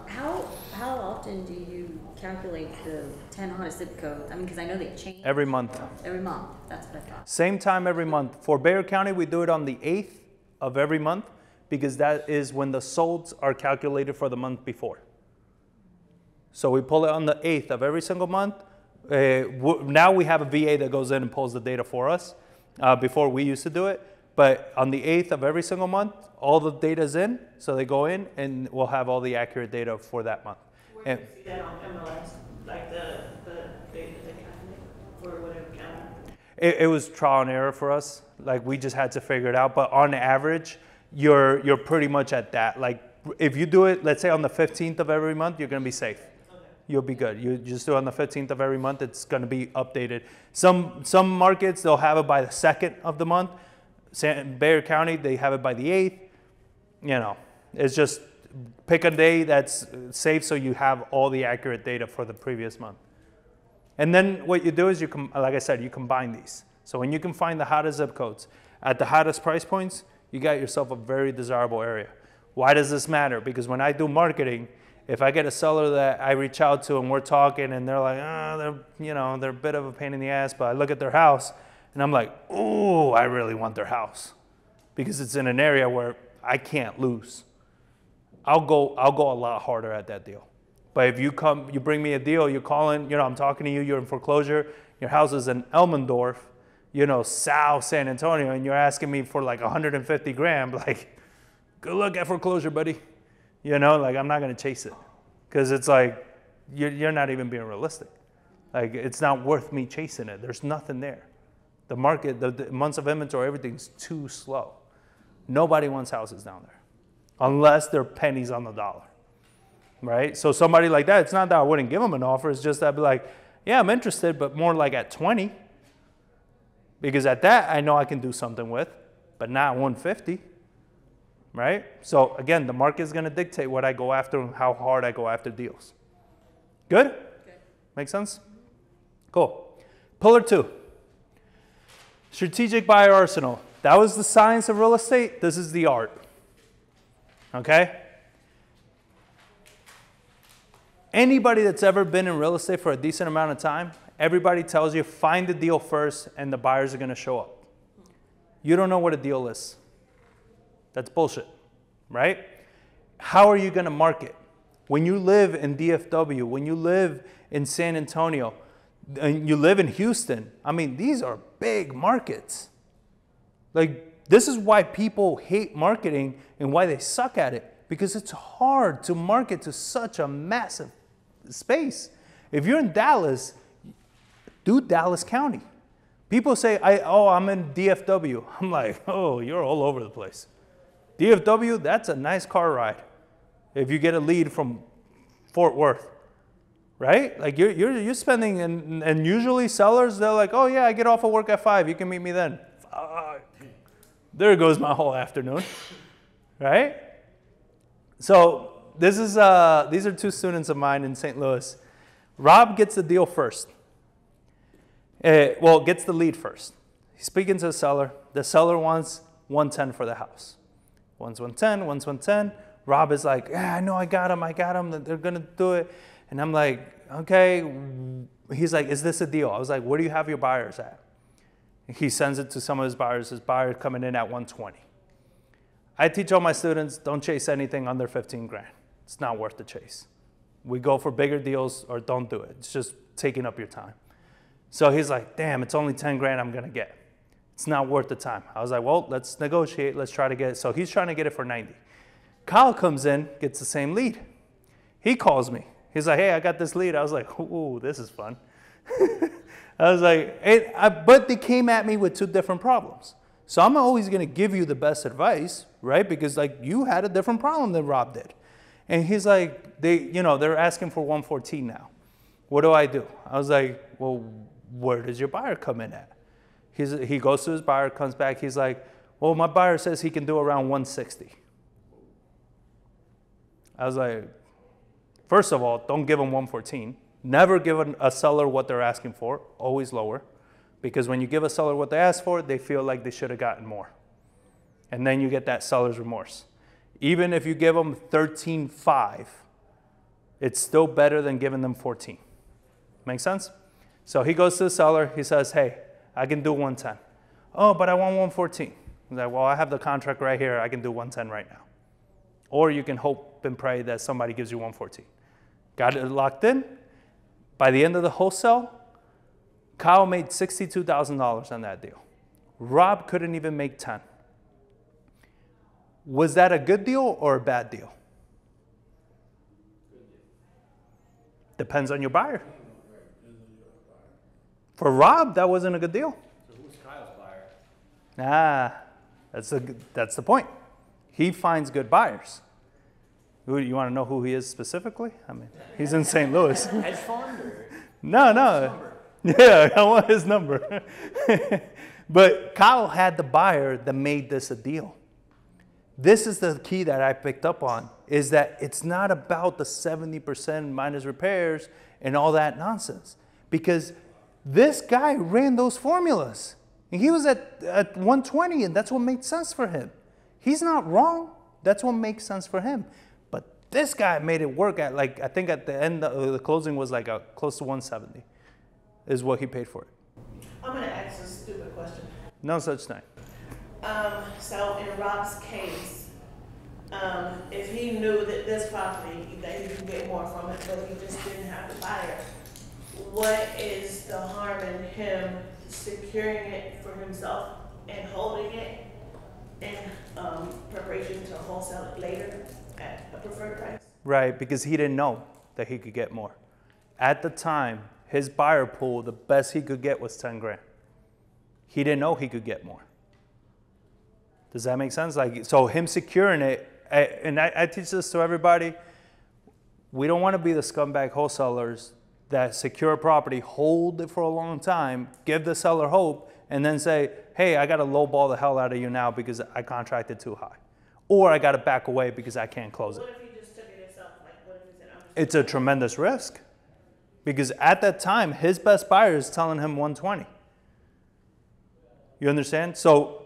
How often do you calculate the 10 hottest zip codes? I mean, because I know they change. Every month. Every month. That's what I thought. Same time every month. For Bexar County, we do it on the 8th of every month, because that is when the solds are calculated for the month before. So we pull it on the 8th of every single month. Now we have a VA that goes in and pulls the data for us. Before we used to do it. But on the 8th of every single month, all the data's in, so they go in and we'll have all the accurate data for that month. Where And do you see that on MLS, like the data, the county, or whatever county? it was trial and error for us. Like we just had to figure it out. But on average, you're pretty much at that. Like if you do it, let's say on the 15th of every month, you're gonna be safe. Okay. You'll be good. You just do it on the 15th of every month, it's gonna be updated. Some markets, they'll have it by the 2nd of the month. Bexar County, they have it by the 8th. You know, it's just pick a day that's safe so you have all the accurate data for the previous month. And then what you do is like I said, you combine these. So when you can find the hottest zip codes at the hottest price points, you got yourself a very desirable area. Why does this matter? Because when I do marketing, if I get a seller that I reach out to and we're talking and they're like, they're a bit of a pain in the ass, but I look at their house and I'm like, oh, I really want their house because it's in an area where I can't lose. I'll go a lot harder at that deal. But if you bring me a deal, you're calling, I'm talking to you, you're in foreclosure, your house is in Elmendorf, South San Antonio, and you're asking me for like 150 grand, like, good luck at foreclosure, buddy. Like I'm not gonna chase it. Because it's like, you're not even being realistic. Like it's not worth me chasing it. There's nothing there. The market, the months of inventory, everything's too slow. Nobody wants houses down there. Unless they're pennies on the dollar, right? So somebody like that, it's not that I wouldn't give them an offer, it's just that I'd be like, yeah, I'm interested, but more like at 20. Because at that, I know I can do something with, but not 150, right? So again, the market is gonna dictate what I go after and how hard I go after deals. Good? Okay. Make sense? Cool. Pillar 2, strategic buyer arsenal. That was the science of real estate, this is the art. Okay? Anybody that's ever been in real estate for a decent amount of time, everybody tells you find the deal first and the buyers are going to show up. You don't know what a deal is. That's bullshit, right? How are you going to market? When you live in DFW, when you live in San Antonio, and you live in Houston, I mean, these are big markets. Like, this is why people hate marketing and why they suck at it, because it's hard to market to such a massive space. If you're in Dallas, do Dallas County. People say, I'm in DFW. I'm like, oh, you're all over the place. DFW, that's a nice car ride if you get a lead from Fort Worth, right? Like you're spending, and usually sellers, they're like, oh yeah, I get off of work at 5, you can meet me then. There goes my whole afternoon, right? So these are 2 students of mine in St. Louis. Rob gets the deal first. Gets the lead first. He's speaking to the seller. The seller wants 110 for the house. One's 110, one's 110. Rob is like, yeah, I know, I got them. They're gonna do it. And I'm like, okay. He's like, is this a deal? I was like, where do you have your buyers at? He sends it to some of his buyers. His buyer coming in at 120. I teach all my students, don't chase anything under 15 grand. It's not worth the chase. We go for bigger deals or don't do it. It's just taking up your time. So he's like, damn, it's only 10 grand I'm gonna get. It's not worth the time. I was like, well, let's negotiate. Let's try to get it. So he's trying to get it for 90. Kyle comes in, gets the same lead. He calls me. He's like, hey, I got this lead. I was like, ooh, this is fun. I was like, but they came at me with 2 different problems. So I'm always going to give you the best advice, right? Because like you had a different problem than Rob did. And he's like, they're asking for 114 now. What do I do? I was like, well, where does your buyer come in at? He goes to his buyer, comes back. He's like, well, my buyer says he can do around 160. I was like, first of all, don't give him 114. Never give a seller what they're asking for, always lower. Because when you give a seller what they ask for, they feel like they should have gotten more. And then you get that seller's remorse. Even if you give them 13.5, it's still better than giving them 14. Make sense? So he goes to the seller, he says, hey, I can do 110. Oh, but I want 114. He's like, well, I have the contract right here, I can do 110 right now. Or you can hope and pray that somebody gives you 114. Got it locked in. By the end of the wholesale, Kyle made $62,000 on that deal. Rob couldn't even make 10. Was that a good deal or a bad deal? Depends on your buyer. For Rob, that wasn't a good deal. So who's Kyle's buyer? That's the point. He finds good buyers. You want to know who he is specifically? I mean, he's in St. Louis. Hedge fund or? No. Yeah, I want his number. But Kyle had the buyer that made this a deal. This is the key that I picked up on, is that it's not about the 70% minus repairs and all that nonsense. Because this guy ran those formulas. And he was at 120, and that's what made sense for him. He's not wrong. That's what makes sense for him. But this guy made it work at, like, I think at the end of the closing was like close to 170 is what he paid for it. I'm gonna ask a stupid question. No such thing. So in Rob's case, if he knew that this property, that he could get more from it, but he just didn't have the buyer, what is the harm in him securing it for himself and holding it in preparation to wholesale it later at a preferred price? Right, because he didn't know that he could get more. At the time, his buyer pool, the best he could get was 10 grand. He didn't know he could get more. Does that make sense? Like, so him securing it, and I teach this to everybody, we don't want to be the scumbag wholesalers that secure a property, hold it for a long time, give the seller hope, and then say, hey, I got to lowball the hell out of you now because I contracted too high. Or I got to back away because I can't close it. What if he just took it himself? Like, what if he said, It's a tremendous risk. Because at that time, his best buyer is telling him 120. You understand? So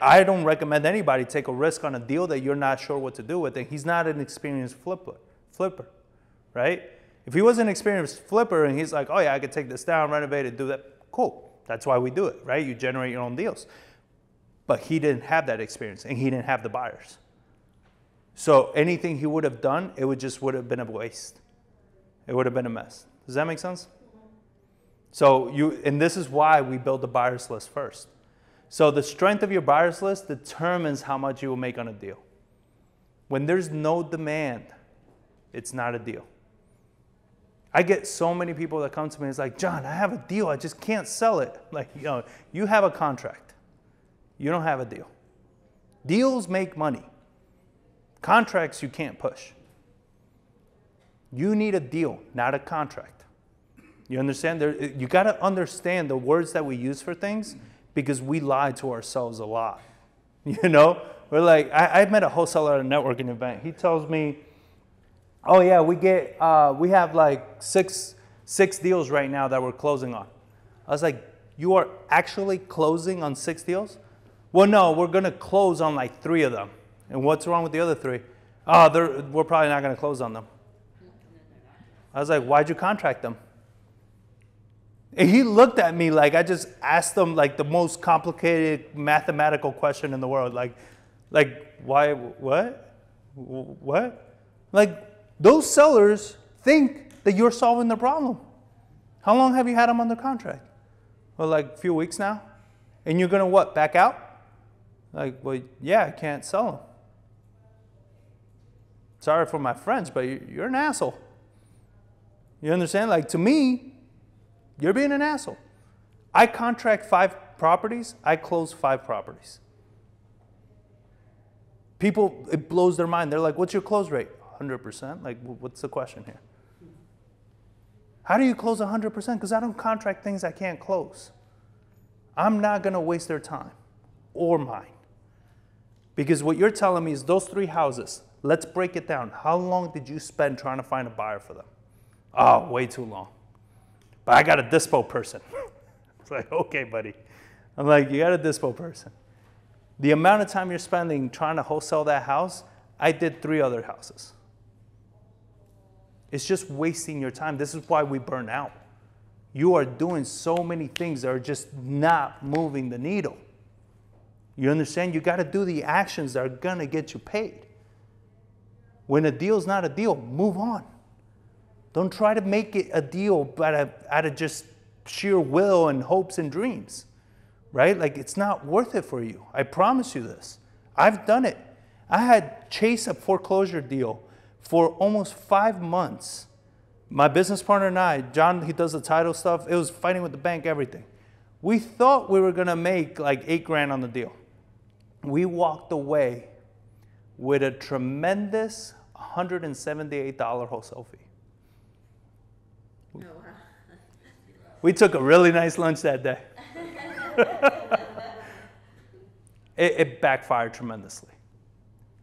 I don't recommend anybody take a risk on a deal that you're not sure what to do with. And he's not an experienced flipper, right? If he was an experienced flipper and he's like, oh yeah, I could take this down, renovate it, do that, cool. That's why we do it, right? You generate your own deals. But he didn't have that experience and he didn't have the buyers. So anything he would have done, it would have been a waste. It would have been a mess. Does that make sense? So and this is why we build the buyers list first. So the strength of your buyers list determines how much you will make on a deal. When there's no demand, it's not a deal. I get so many people that come to me, it's like, John, I have a deal, I just can't sell it. Like, you have a contract. You don't have a deal. Deals make money. Contracts you can't push. You need a deal, not a contract. You understand? You got to understand the words that we use for things because we lie to ourselves a lot. We're like, I met a wholesaler at a networking event. He tells me, oh yeah, we have like six deals right now that we're closing on. I was like, you are actually closing on 6 deals? Well, no, we're going to close on like 3 of them. And what's wrong with the other 3? Oh, we're probably not going to close on them. I was like, why'd you contract them? And he looked at me like I just asked him like the most complicated mathematical question in the world. Like why, what? Like, those sellers think that you're solving the problem. How long have you had them under contract? Well, like a few weeks now. And you're gonna what, back out? Like, well, yeah, I can't sell them. Sorry for my French, but you're an asshole. You understand? Like, to me, you're being an asshole. I contract 5 properties, I close 5 properties. People, it blows their mind. They're like, what's your close rate? 100%? Like, what's the question here? How do you close 100%? Because I don't contract things I can't close. I'm not going to waste their time or mine. Because what you're telling me is those 3 houses, let's break it down. How long did you spend trying to find a buyer for them? Oh, way too long. But I got a dispo person. It's like, okay, buddy. I'm like, you got a dispo person. The amount of time you're spending trying to wholesale that house, I did 3 other houses. It's just wasting your time. This is why we burn out. You are doing so many things that are just not moving the needle. You understand? You got to do the actions that are going to get you paid. When a deal's not a deal, move on. Don't try to make it a deal out of just sheer will and hopes and dreams, right? Like, it's not worth it for you. I promise you this. I've done it. I had chased a foreclosure deal for almost 5 months. My business partner and I, John, he does the title stuff. It was fighting with the bank, everything. We thought we were gonna make like 8 grand on the deal. We walked away with a tremendous $178 wholesale fee. Oh, wow. We took a really nice lunch that day. It backfired tremendously.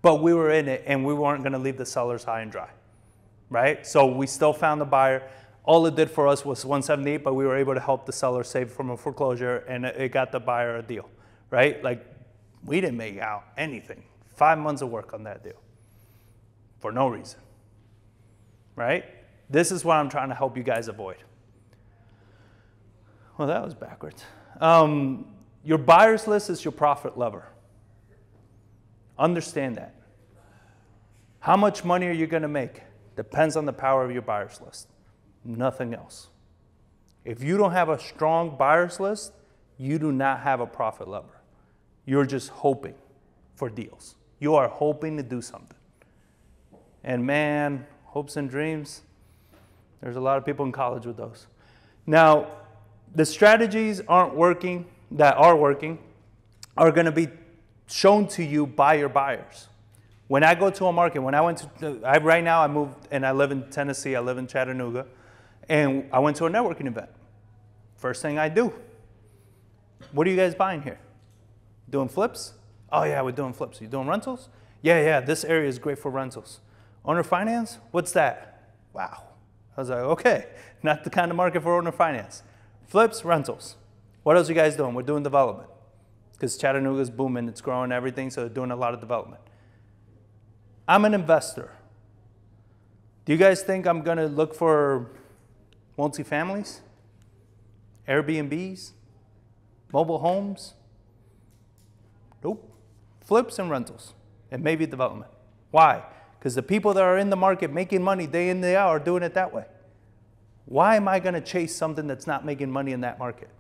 But we were in it, and we weren't going to leave the sellers high and dry, right? So we still found the buyer. All it did for us was 178, but we were able to help the seller save from a foreclosure, and it got the buyer a deal, right? Like, we didn't make out anything. 5 months of work on that deal for no reason, right? This is what I'm trying to help you guys avoid. Well, that was backwards. Your buyer's list is your profit lever. Understand that. How much money are you going to make? Depends on the power of your buyer's list. Nothing else. If you don't have a strong buyer's list, you do not have a profit lever. You're just hoping for deals. You are hoping to do something. And man, hopes and dreams, there's a lot of people in college with those. Now, the strategies that are working are going to be shown to you by your buyers. When I go to a market, when I went to, right now I moved and I live in Tennessee, I live in Chattanooga, and I went to a networking event. First thing I do, what are you guys buying here? Doing flips? Oh yeah, we're doing flips. You doing rentals? Yeah, this area is great for rentals. Owner finance? What's that? Wow. I was like, okay, not the kind of market for owner finance. Flips, rentals. What else are you guys doing? We're doing development. Because Chattanooga's booming, it's growing, everything, so they're doing a lot of development. I'm an investor. Do you guys think I'm gonna look for multifamilies, Airbnbs, mobile homes? Nope. Flips and rentals, and maybe development. Why? Because the people that are in the market making money day in, day out are doing it that way. Why am I gonna chase something that's not making money in that market?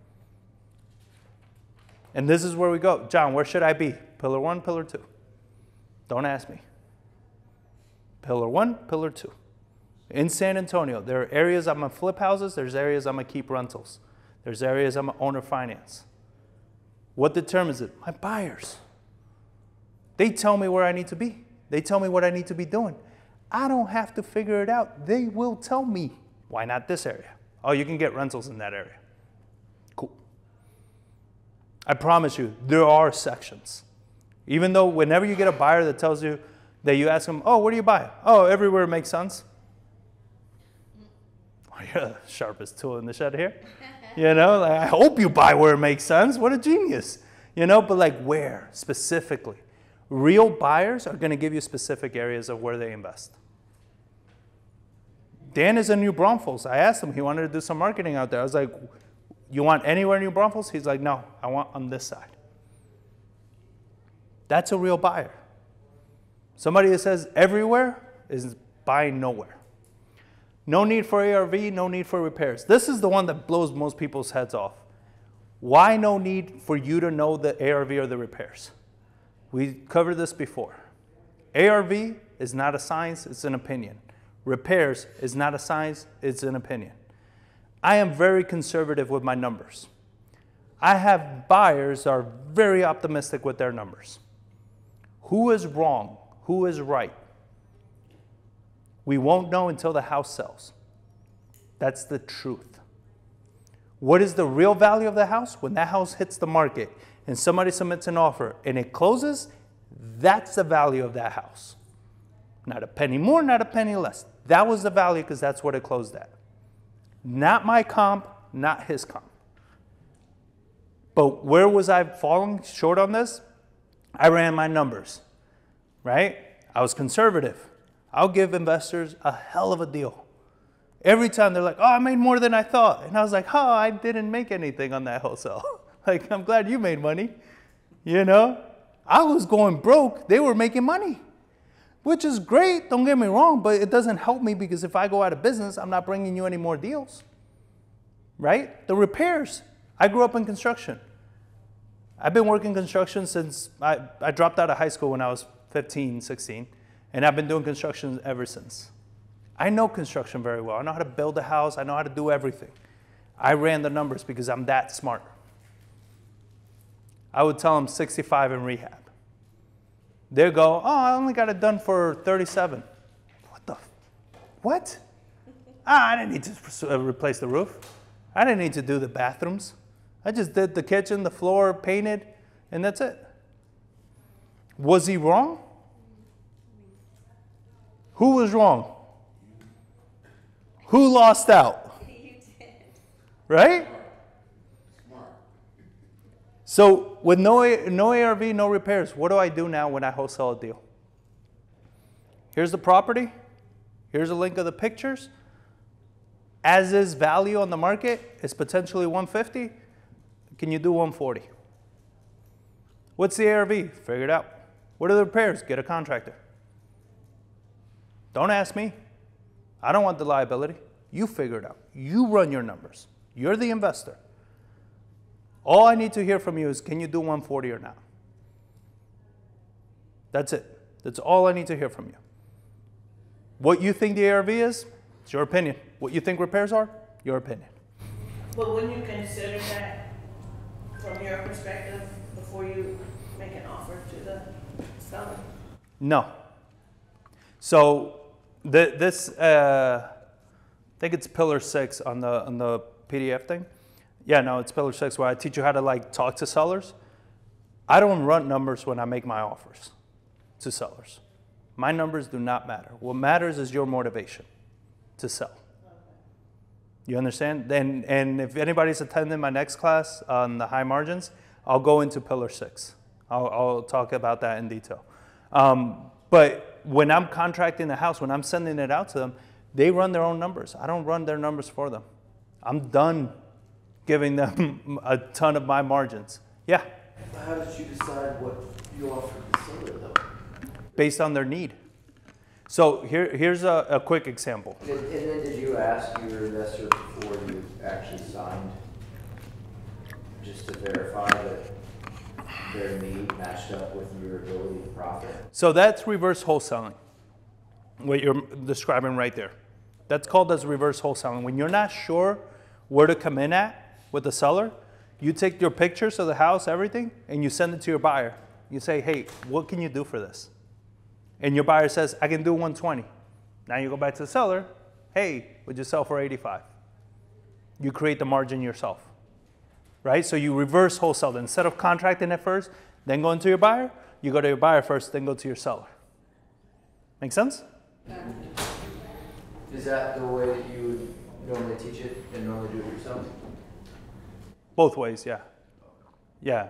And this is where we go. John, where should I be? Pillar 1, pillar 2? Don't ask me. Pillar 1, pillar 2. In San Antonio, there are areas I'm gonna flip houses, there's areas I'm gonna keep rentals. There's areas I'm gonna owner finance. What determines it? My buyers. They tell me where I need to be. They tell me what I need to be doing. I don't have to figure it out. They will tell me. Why not this area? Oh, you can get rentals in that area. Cool. I promise you, there are sections. Even though whenever you get a buyer that tells you, that you ask them, oh, where do you buy? Oh, everywhere it makes sense. Oh, you're the sharpest tool in the shed here. You know, like, I hope you buy where it makes sense. What a genius. You know, but like where specifically? Real buyers are going to give you specific areas of where they invest. Dan is in New Braunfels. I asked him, he wanted to do some marketing out there. I was like, you want anywhere in New Braunfels? He's like, no, I want on this side. That's a real buyer. Somebody that says everywhere is buying nowhere. No need for ARV, no need for repairs. This is the one that blows most people's heads off. Why no need for you to know the ARV or the repairs? We covered this before. ARV is not a science, it's an opinion. Repairs is not a science, it's an opinion. I am very conservative with my numbers. I have buyers that are very optimistic with their numbers. Who is wrong? Who is right? We won't know until the house sells. That's the truth. What is the real value of the house? When that house hits the market and somebody submits an offer and it closes, that's the value of that house. Not a penny more, not a penny less. That was the value because that's what it closed at. Not my comp, not his comp. But where was I falling short on this? I ran my numbers, right? I was conservative. I'll give investors a hell of a deal. Every time they're like, oh, I made more than I thought. And I was like, oh, I didn't make anything on that wholesale. Like, I'm glad you made money. You know, I was going broke. They were making money, which is great. Don't get me wrong, but it doesn't help me because if I go out of business, I'm not bringing you any more deals, right? The repairs. I grew up in construction. I've been working construction since I dropped out of high school when I was 15, 16, and I've been doing construction ever since. I know construction very well. I know how to build a house. I know how to do everything. I ran the numbers because I'm that smart. I would tell them 65 in rehab. They'll go, oh, I only got it done for 37. What? I didn't need to replace the roof. I didn't need to do the bathrooms. I just did the kitchen, the floor, painted, and that's it. Was he wrong? Who was wrong? Who lost out? You did. Right? So with no ARV, no repairs, what do I do now when I wholesale a deal? Here's the property. Here's a link of the pictures. As is value on the market is potentially 150. Can you do 140? What's the ARV? Figure it out. What are the repairs? Get a contractor. Don't ask me. I don't want the liability. You figure it out. You run your numbers. You're the investor. All I need to hear from you is, can you do 140 or not? That's it. That's all I need to hear from you. What you think the ARV is, it's your opinion. What you think repairs are, your opinion. But wouldn't you consider that from your perspective before you make an offer to the seller? No. So this, I think it's pillar 6 on the PDF thing. Yeah, no, it's pillar 6 where I teach you how to like talk to sellers. I don't run numbers when I make my offers to sellers. My numbers do not matter. What matters is your motivation to sell. You understand? And if anybody's attending my next class on the high margins, I'll go into pillar 6. I'll talk about that in detail. But when I'm contracting the house, when I'm sending it out to them, they run their own numbers. I don't run their numbers for them. I'm done giving them a ton of my margins. Yeah? How did you decide what you offered the seller though? Based on their need. So here's a quick example. And then did you ask your investor before you actually signed, just to verify that their need matched up with your ability to profit? So that's reverse wholesaling, what you're describing right there. That's called as reverse wholesaling. When you're not sure where to come in at with the seller, you take your pictures of the house, everything, and you send it to your buyer. You say, hey, what can you do for this? And your buyer says, I can do 120. Now you go back to the seller, hey, would you sell for 85? You create the margin yourself, right? So you reverse wholesale. Instead of contracting it first, then going to your buyer, you go to your buyer first, then go to your seller. Make sense? Is that the way that you would normally teach it and normally do it yourself? Both ways, yeah. Yeah.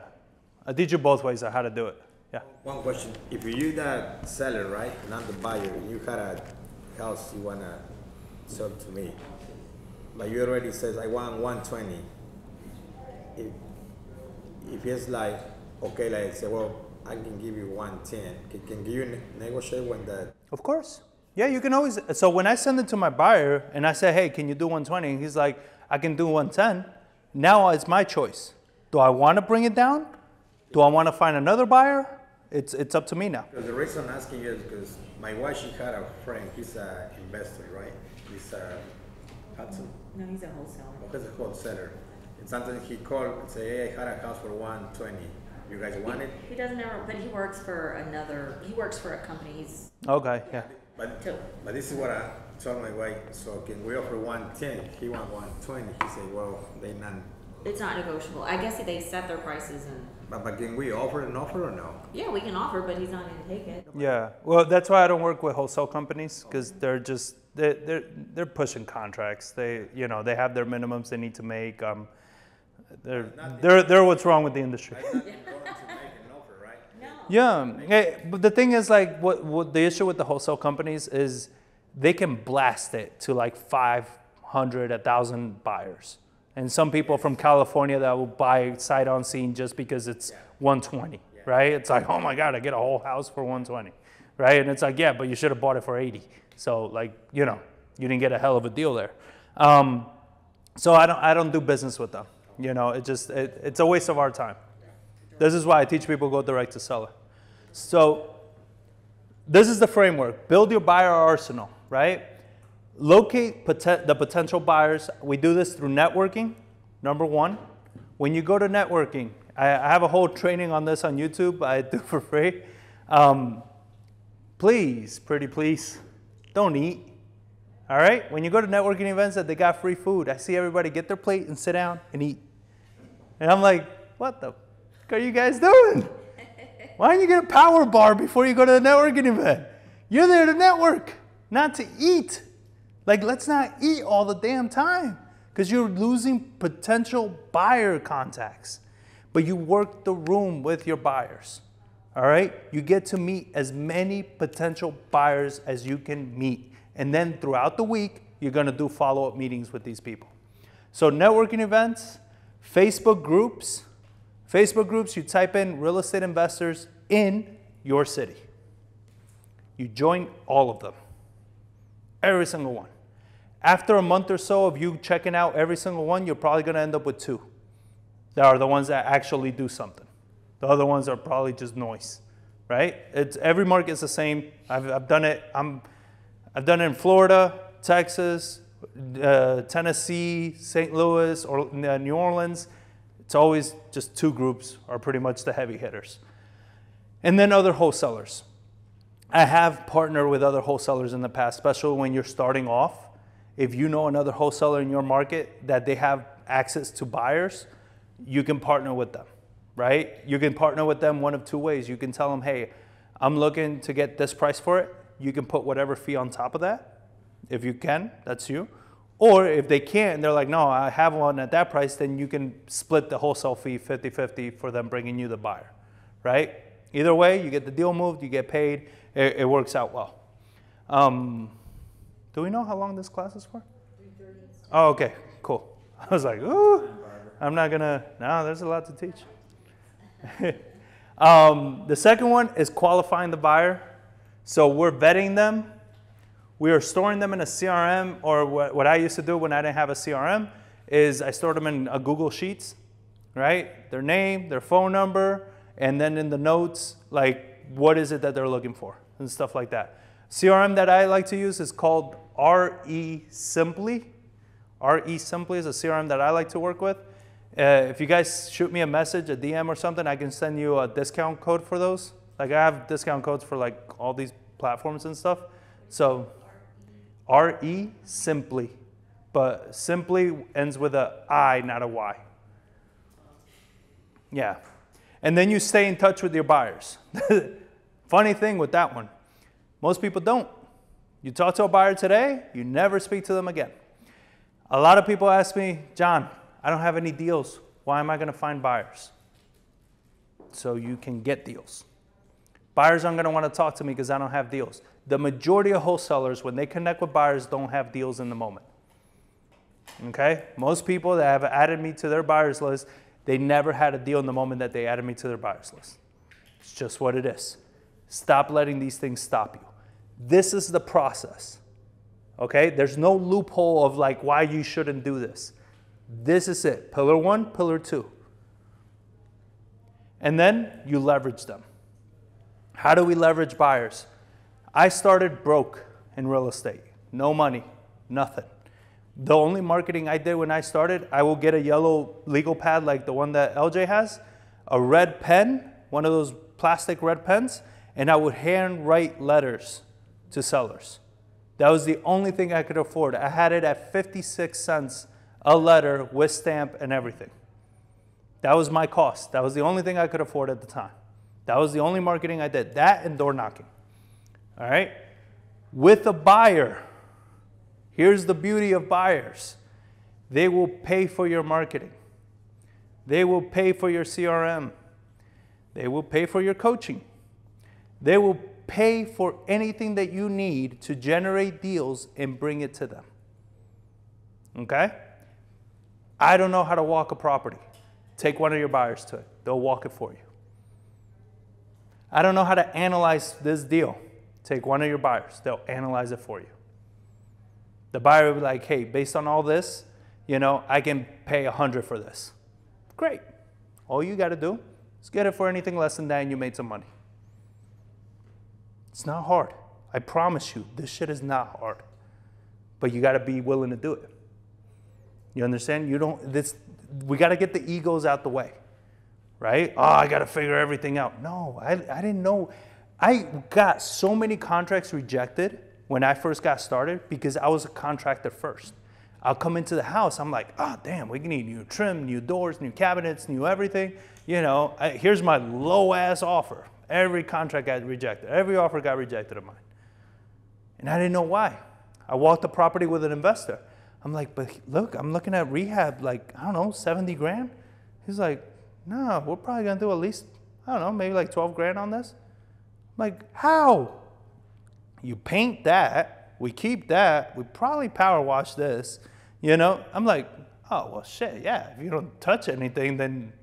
I teach you both ways on how to do it. Yeah. One question. If you're the seller, right, not the buyer, you had a house you want to sell to me, but you already says, I want 120. If it's like, okay, like say, well, I can give you 110. Can you negotiate when that? Of course. Yeah, you can always. So when I send it to my buyer and I say, hey, can you do 120? He's like, I can do 110. Now it's my choice. Do I want to bring it down? Do I want to find another buyer? It's up to me now. Because the reason I'm asking you is because my wife, she had a friend, he's an investor, right? He's Hudson. No, he's a wholesaler. He's a wholesaler. And sometimes he called and say, hey, I had a house for 120. You guys want it? He doesn't ever, but he works for a company. He's Okay, yeah. But this is what I told my wife. So can we offer 110? He want 120. He said, well, they not. it's not negotiable. I guess they set their prices and But can we offer an offer or no? yeah, we can offer, but he's not going to take it. Yeah. Well, that's why I don't work with wholesale companies because they're just they're pushing contracts. They they have their minimums they need to make. They're what's wrong with the industry. I'm not going to make an offer, right? No. Yeah, hey, but the thing is, like, what the issue with the wholesale companies is they can blast it to like 500, 1,000 buyers. And some people from California that will buy sight unseen just because it's 120, right? It's like, oh my God, I get a whole house for 120, right? And it's like, yeah, but you should have bought it for 80. So like, you didn't get a hell of a deal there. So I don't do business with them. It's a waste of our time. This is why I teach people go direct to seller. So this is the framework. Build your buyer arsenal, right? Locate the potential buyers. We do this through networking, number one. When you go to networking, I have a whole training on this on YouTube I do for free. Please, pretty please, don't eat. All right? When you go to networking events that they got free food, I see everybody get their plate and sit down and eat. And I'm like, what the fuck are you guys doing? Why don't you get a power bar before you go to the networking event? You're there to network, not to eat. Like, let's not eat all the damn time because you're losing potential buyer contacts. But you work the room with your buyers, all right? You get to meet as many potential buyers as you can meet. And then throughout the week, you're gonna do follow-up meetings with these people. So networking events, Facebook groups. Facebook groups, you type in real estate investors in your city. You join all of them, every single one. After a month or so of you checking out every single one, you're probably gonna end up with 2. That are the ones that actually do something. The other ones are probably just noise, right? Every market is the same. I've done it. I've done it in Florida, Texas, Tennessee, St. Louis, or New Orleans. It's always just 2 groups are pretty much the heavy hitters. And then other wholesalers. I have partnered with other wholesalers in the past, especially when you're starting off. If you know another wholesaler in your market that they have access to buyers, you can partner with them, right? You can partner with them one of 2 ways. You can tell them, hey, I'm looking to get this price for it. You can put whatever fee on top of that. If you can, that's you. Or if they can't, they're like, no, I have one at that price, then you can split the wholesale fee 50-50 for them bringing you the buyer, right? Either way, you get the deal moved, you get paid, it works out well. Do we know how long this class is for? 3:30. Oh, okay, cool. I was like, ooh, I'm not gonna, no, there's a lot to teach. The second one is qualifying the buyer. So we're vetting them. We are storing them in a CRM, or what I used to do when I didn't have a CRM is I stored them in a Google Sheets, right? Their name, their phone number, and then in the notes, like what is it that they're looking for and stuff like that. CRM that I like to use is called 𝑟𝑒Simply. 𝑟𝑒Simply is a CRM that I like to work with. If you guys shoot me a message, a DM or something, I can send you a discount code for those. Like I have discount codes for like all these platforms and stuff. So 𝑟𝑒Simply, but simply ends with a I, not a Y. Yeah. And then you stay in touch with your buyers. Funny thing with that one, most people don't. You talk to a buyer today, you never speak to them again. A lot of people ask me, John, I don't have any deals. Why am I gonna find buyers? So you can get deals. Buyers aren't gonna wanna talk to me because I don't have deals. The majority of wholesalers, when they connect with buyers, don't have deals in the moment. Okay? Most people that have added me to their buyers list, they never had a deal in the moment that they added me to their buyers list. It's just what it is. Stop letting these things stop you. This is the process. Okay? There's no loophole of like why you shouldn't do this. This is it. Pillar 1, pillar 2. And then you leverage them. How do we leverage buyers? I started broke in real estate. No money, nothing. The only marketing I did when I started, I will get a yellow legal pad like the one that LJ has, a red pen, one of those plastic red pens, and I would hand write letters to sellers. That was the only thing I could afford. I had it at 56 cents a letter with stamp and everything. That was my cost. That was the only thing I could afford at the time. That was the only marketing I did. That and door knocking. All right? With a buyer, here's the beauty of buyers. They will pay for your marketing. They will pay for your CRM. They will pay for your coaching. They will pay for anything that you need to generate deals and bring it to them. Okay? I don't know how to walk a property. Take one of your buyers to it. They'll walk it for you. I don't know how to analyze this deal. Take one of your buyers. They'll analyze it for you. The buyer will be like, hey, based on all this, you know, I can pay $100 for this. Great. All you got to do Let's get it for anything less than that and you made some money. It's not hard. I promise you, this shit is not hard. But you got to be willing to do it. You understand? We got to get the egos out the way, right? Oh, I got to figure everything out. No, I didn't know. I got so many contracts rejected when I first got started because I was a contractor first. I'll come into the house, I'm like, oh, damn, we need new trim, new doors, new cabinets, new everything. You know, here's my low-ass offer. Every contract got rejected. Every offer got rejected of mine. And I didn't know why. I walked the property with an investor. I'm like, but look, I'm looking at rehab, like, I don't know, 70 grand. He's like, no, we're probably gonna do at least, I don't know, maybe like 12 grand on this. I'm like, how? You paint that, we keep that, we probably power wash this, you know? I'm like, oh, well, shit, yeah, if you don't touch anything, then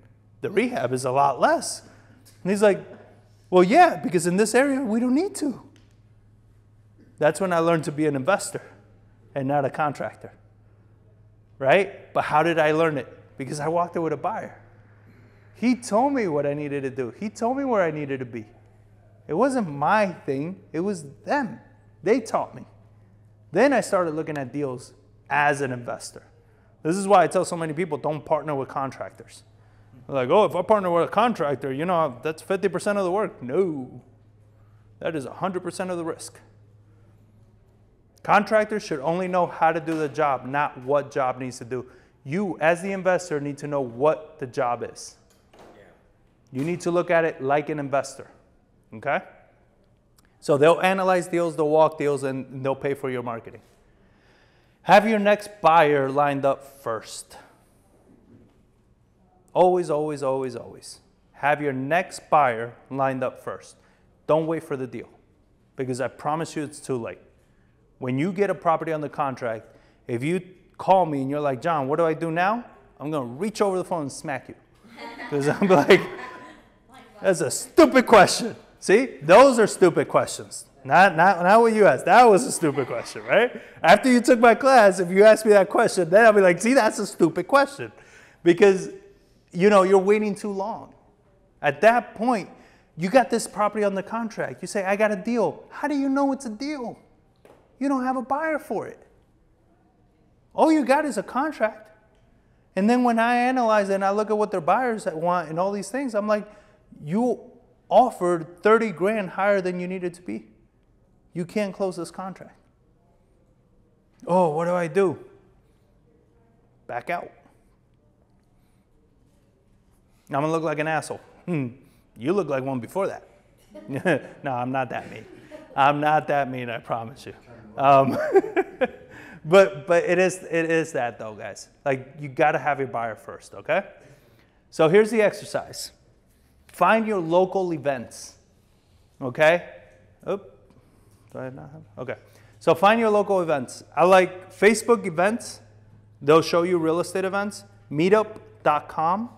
the rehab is a lot less. And he's like, well, yeah, because in this area, we don't need to. That's when I learned to be an investor and not a contractor, right? But how did I learn it? Because I walked in with a buyer. He told me what I needed to do. He told me where I needed to be. It wasn't my thing. It was them. They taught me. Then I started looking at deals as an investor. This is why I tell so many people, don't partner with contractors. They're like, oh, if I partner with a contractor, you know, that's 50% of the work. No, that is 100% of the risk. Contractors should only know how to do the job, not what job needs to do. You, as the investor, need to know what the job is. You need to look at it like an investor, okay? So they'll analyze deals, they'll walk deals, and they'll pay for your marketing. Have your next buyer lined up first. Always, always, always, always. Have your next buyer lined up first. Don't wait for the deal, because I promise you it's too late. When you get a property under contract, if you call me and you're like, John, what do I do now? I'm going to reach over the phone and smack you. Because I'm like, that's a stupid question. See, those are stupid questions. Not what you asked. That was a stupid question, right? After you took my class, if you ask me that question, then I'll be like, see, that's a stupid question. Because, you know, you're waiting too long. At that point, you got this property on the contract. You say, I got a deal. How do you know it's a deal? You don't have a buyer for it. All you got is a contract. And then when I analyze it and I look at what their buyers want and all these things, I'm like, you offered 30 grand higher than you needed to be. You can't close this contract. Oh, what do I do? Back out. I'm going to look like an asshole. You look like one before that. No, I'm not that mean. I'm not that mean, I promise you. But it is that though, guys. Like, you got to have your buyer first, okay? So here's the exercise. Find your local events, okay? Oop. Do I not have? Okay. So find your local events. I like Facebook events. They'll show you real estate events. Meetup.com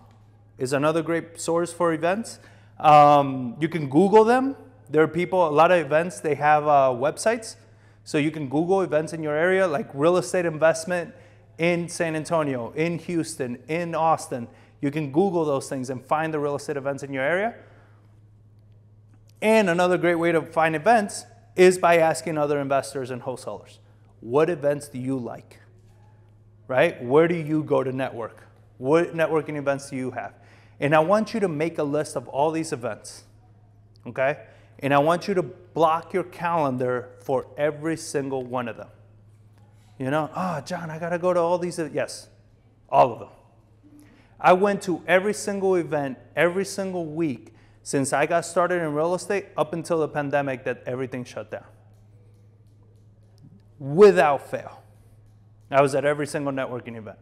is another great source for events. You can Google them. There are people, a lot of events, they have websites. So you can Google events in your area, like real estate investment in San Antonio, in Houston, in Austin. You can Google those things and find the real estate events in your area. And another great way to find events is by asking other investors and wholesalers, what events do you like, right? Where do you go to network? What networking events do you have? And I want you to make a list of all these events, okay? And I want you to block your calendar for every single one of them. You know, oh, John, I got to go to all these. Yes, all of them. I went to every single event, every single week since I got started in real estate up until the pandemic that everything shut down. Without fail. I was at every single networking event.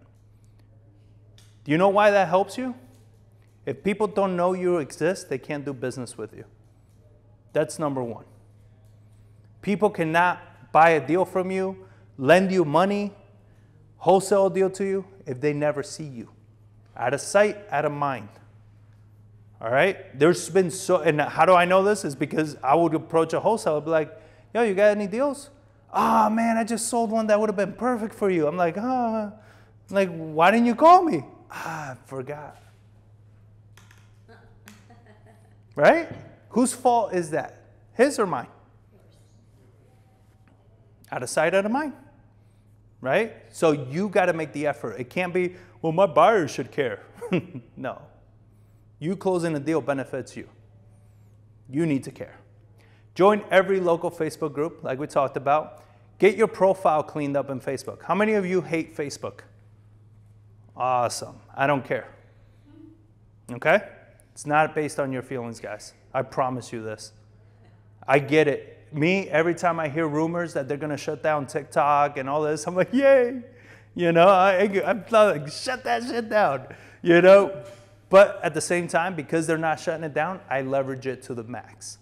Do you know why that helps you? If people don't know you exist, they can't do business with you. That's number one. People cannot buy a deal from you, lend you money, wholesale a deal to you if they never see you. Out of sight, out of mind. All right? There's been and how do I know this? Is because I would approach a wholesaler and be like, yo, you got any deals? Oh, man, I just sold one that would have been perfect for you. I'm like, why didn't you call me? I forgot. right? Whose fault is that? His or mine? Out of sight, out of mind, right? So you got to make the effort. It can't be, well, my buyers should care. No. You closing a deal benefits you. You need to care. Join every local Facebook group, like we talked about. Get your profile cleaned up in Facebook. How many of you hate Facebook? Awesome. I don't care. Okay? It's not based on your feelings, guys. I promise you this. I get it. Me, every time I hear rumors that they're going to shut down TikTok and all this, I'm like, yay. You know, I'm like, shut that shit down. You know? But at the same time, because they're not shutting it down, I leverage it to the max.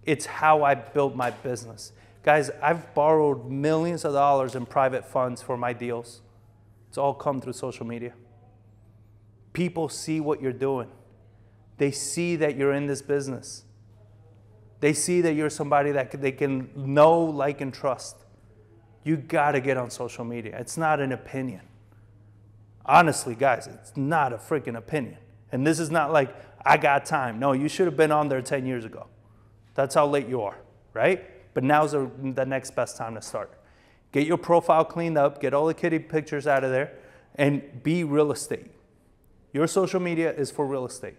It's how I built my business. Guys, I've borrowed millions of dollars in private funds for my deals. It's all come through social media. People see what you're doing. They see that you're in this business. They see that you're somebody that they can know, like, and trust. You got to get on social media. It's not an opinion. Honestly, guys, it's not a freaking opinion. And this is not like, I got time. No, you should have been on there 10 years ago. That's how late you are, right? But now's the next best time to start. Get your profile cleaned up, get all the kitty pictures out of there, and be real estate. Your social media is for real estate.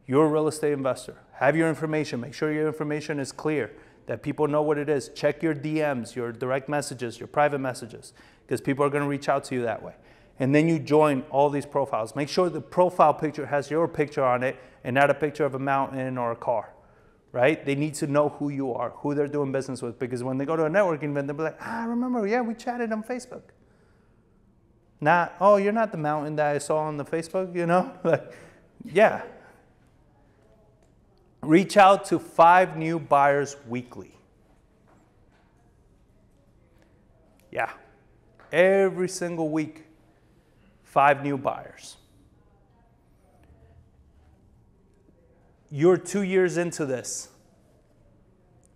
You're a real estate investor. Have your information. Make sure your information is clear, that people know what it is. Check your DMs, your direct messages, your private messages, because people are going to reach out to you that way. And then you join all these profiles. Make sure the profile picture has your picture on it and not a picture of a mountain or a car, right? They need to know who you are, who they're doing business with, because when they go to a networking event, they'll be like, I remember, yeah, we chatted on Facebook. Not, oh, you're not the mountain that I saw on the Facebook, you know? Like, yeah. Reach out to 5 new buyers weekly. Yeah. Every single week, 5 new buyers. You're 2 years into this.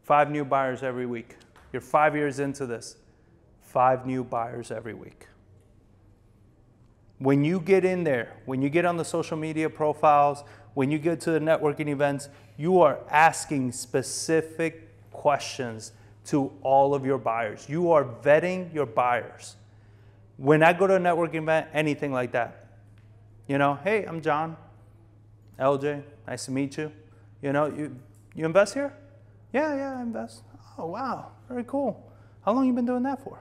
5 new buyers every week. You're 5 years into this. 5 new buyers every week. When you get in there, when you get on the social media profiles, when you get to the networking events, you are asking specific questions to all of your buyers. You are vetting your buyers. When I go to a networking event, anything like that, you know, hey, I'm John, LJ, nice to meet you. You know, you invest here? Yeah, I invest. Oh, wow, very cool. How long you been doing that for?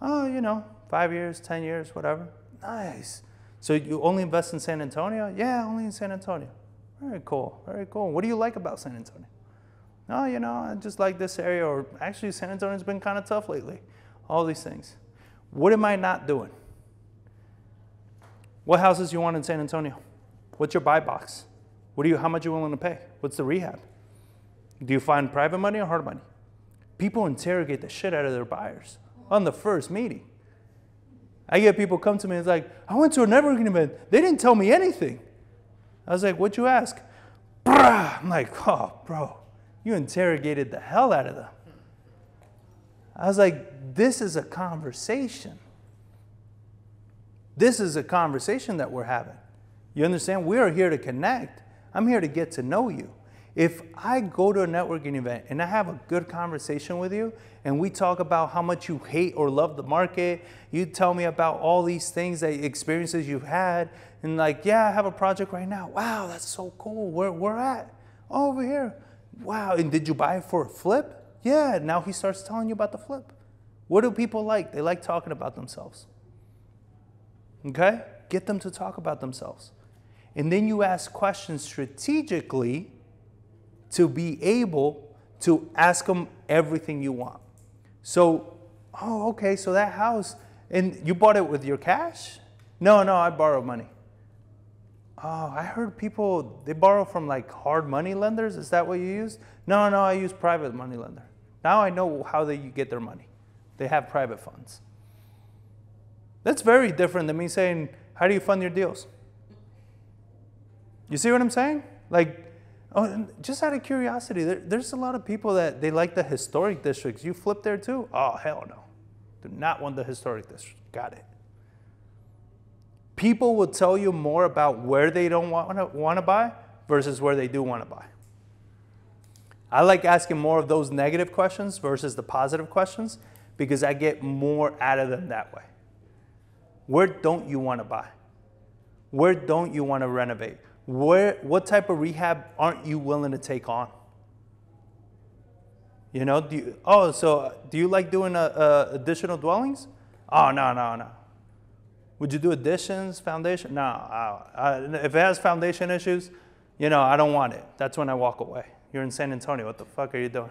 Oh, you know, 5 years, 10 years, whatever. Nice. So you only invest in San Antonio? Yeah, only in San Antonio. Very cool, very cool. What do you like about San Antonio? Oh, you know, I just like this area, or actually San Antonio's been kind of tough lately. All these things. What am I not doing? What houses you want in San Antonio? What's your buy box? How much are you willing to pay? What's the rehab? Do you find private money or hard money? People interrogate the shit out of their buyers on the first meeting. I get people come to me and it's like, I went to a networking event. They didn't tell me anything. I was like, what'd you ask? Brah! I'm like, oh, bro, you interrogated the hell out of them. I was like, this is a conversation. This is a conversation that we're having. You understand? We are here to connect. I'm here to get to know you. If I go to a networking event and I have a good conversation with you and we talk about how much you hate or love the market, you tell me about all these things, experiences you've had, and like, yeah, I have a project right now. Wow, that's so cool. Where at? Oh, over here. Wow, and did you buy it for a flip? Yeah, now he starts telling you about the flip. What do people like? They like talking about themselves. Okay? Get them to talk about themselves. And then you ask questions strategically to be able to ask them everything you want. So, oh, okay, so that house, and you bought it with your cash? No, I borrowed money. Oh, I heard people, they borrow from like hard money lenders. Is that what you use? No, I use private money lender. Now I know how they get their money. They have private funds. That's very different than me saying, how do you fund your deals? You see what I'm saying? Like, oh, and just out of curiosity, there's a lot of people that they like the historic districts. You flip there too? Oh, hell no. Do not want the historic district. Got it. People will tell you more about where they don't want to buy versus where they do want to buy. I like asking more of those negative questions versus the positive questions because I get more out of them that way. Where don't you want to buy? Where don't you want to renovate? What type of rehab aren't you willing to take on? You know, do you like doing additional dwellings? Oh, no. Would you do additions, foundation? No. If it has foundation issues, you know, I don't want it. That's when I walk away. You're in San Antonio. What the fuck are you doing?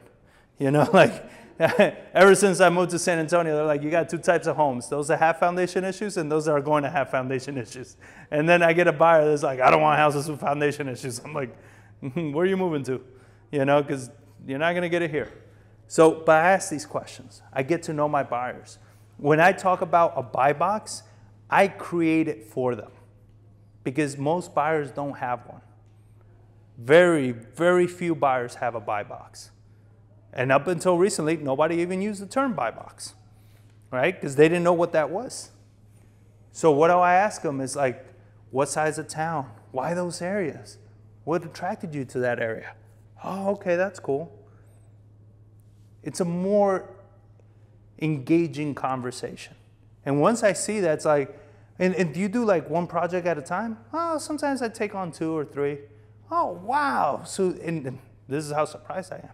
You know, like, ever since I moved to San Antonio, they're like, you got two types of homes. Those that have foundation issues and those that are going to have foundation issues. And then I get a buyer that's like, I don't want houses with foundation issues. I'm like, where are you moving to? You know, because you're not going to get it here. So, but I ask these questions. I get to know my buyers. When I talk about a buy box, I create it for them because most buyers don't have one. Very, very few buyers have a buy box. And up until recently, nobody even used the term buy box, right? Because they didn't know what that was. So what do I ask them is like, what size of town? Why those areas? What attracted you to that area? Oh, okay, that's cool. It's a more engaging conversation. And once I see that, it's like, and do you do like one project at a time? Oh, sometimes I take on 2 or 3. Oh, wow. So, and this is how surprised I am.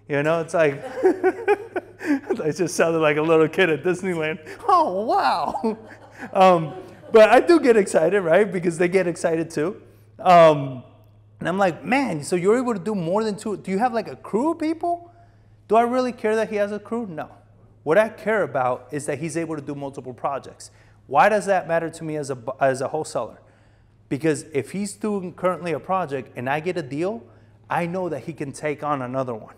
You know, it's like, I just sounded like a little kid at Disneyland. Oh, wow. But I do get excited, right? Because they get excited too. And I'm like, man, so you're able to do more than 2. Do you have like a crew of people? Do I really care that he has a crew? No. What I care about is that he's able to do multiple projects. Why does that matter to me as a wholesaler? Because if he's doing currently a project and I get a deal, I know that he can take on another one.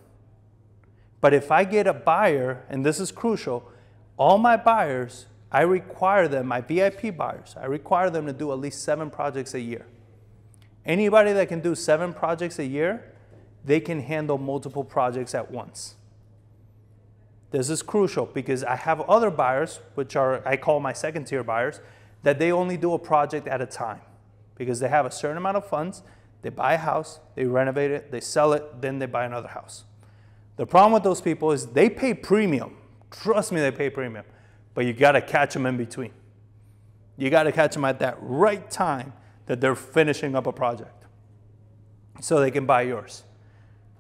But if I get a buyer, and this is crucial, all my buyers, I require them, my VIP buyers, I require them to do at least 7 projects a year. Anybody that can do 7 projects a year, they can handle multiple projects at once. This is crucial because I have other buyers, which are, I call my second tier buyers, that they only do a project at a time because they have a certain amount of funds, they buy a house, they renovate it, they sell it, then they buy another house. The problem with those people is they pay premium. Trust me, they pay premium. But you got to catch them in between. You got to catch them at that right time that they're finishing up a project so they can buy yours.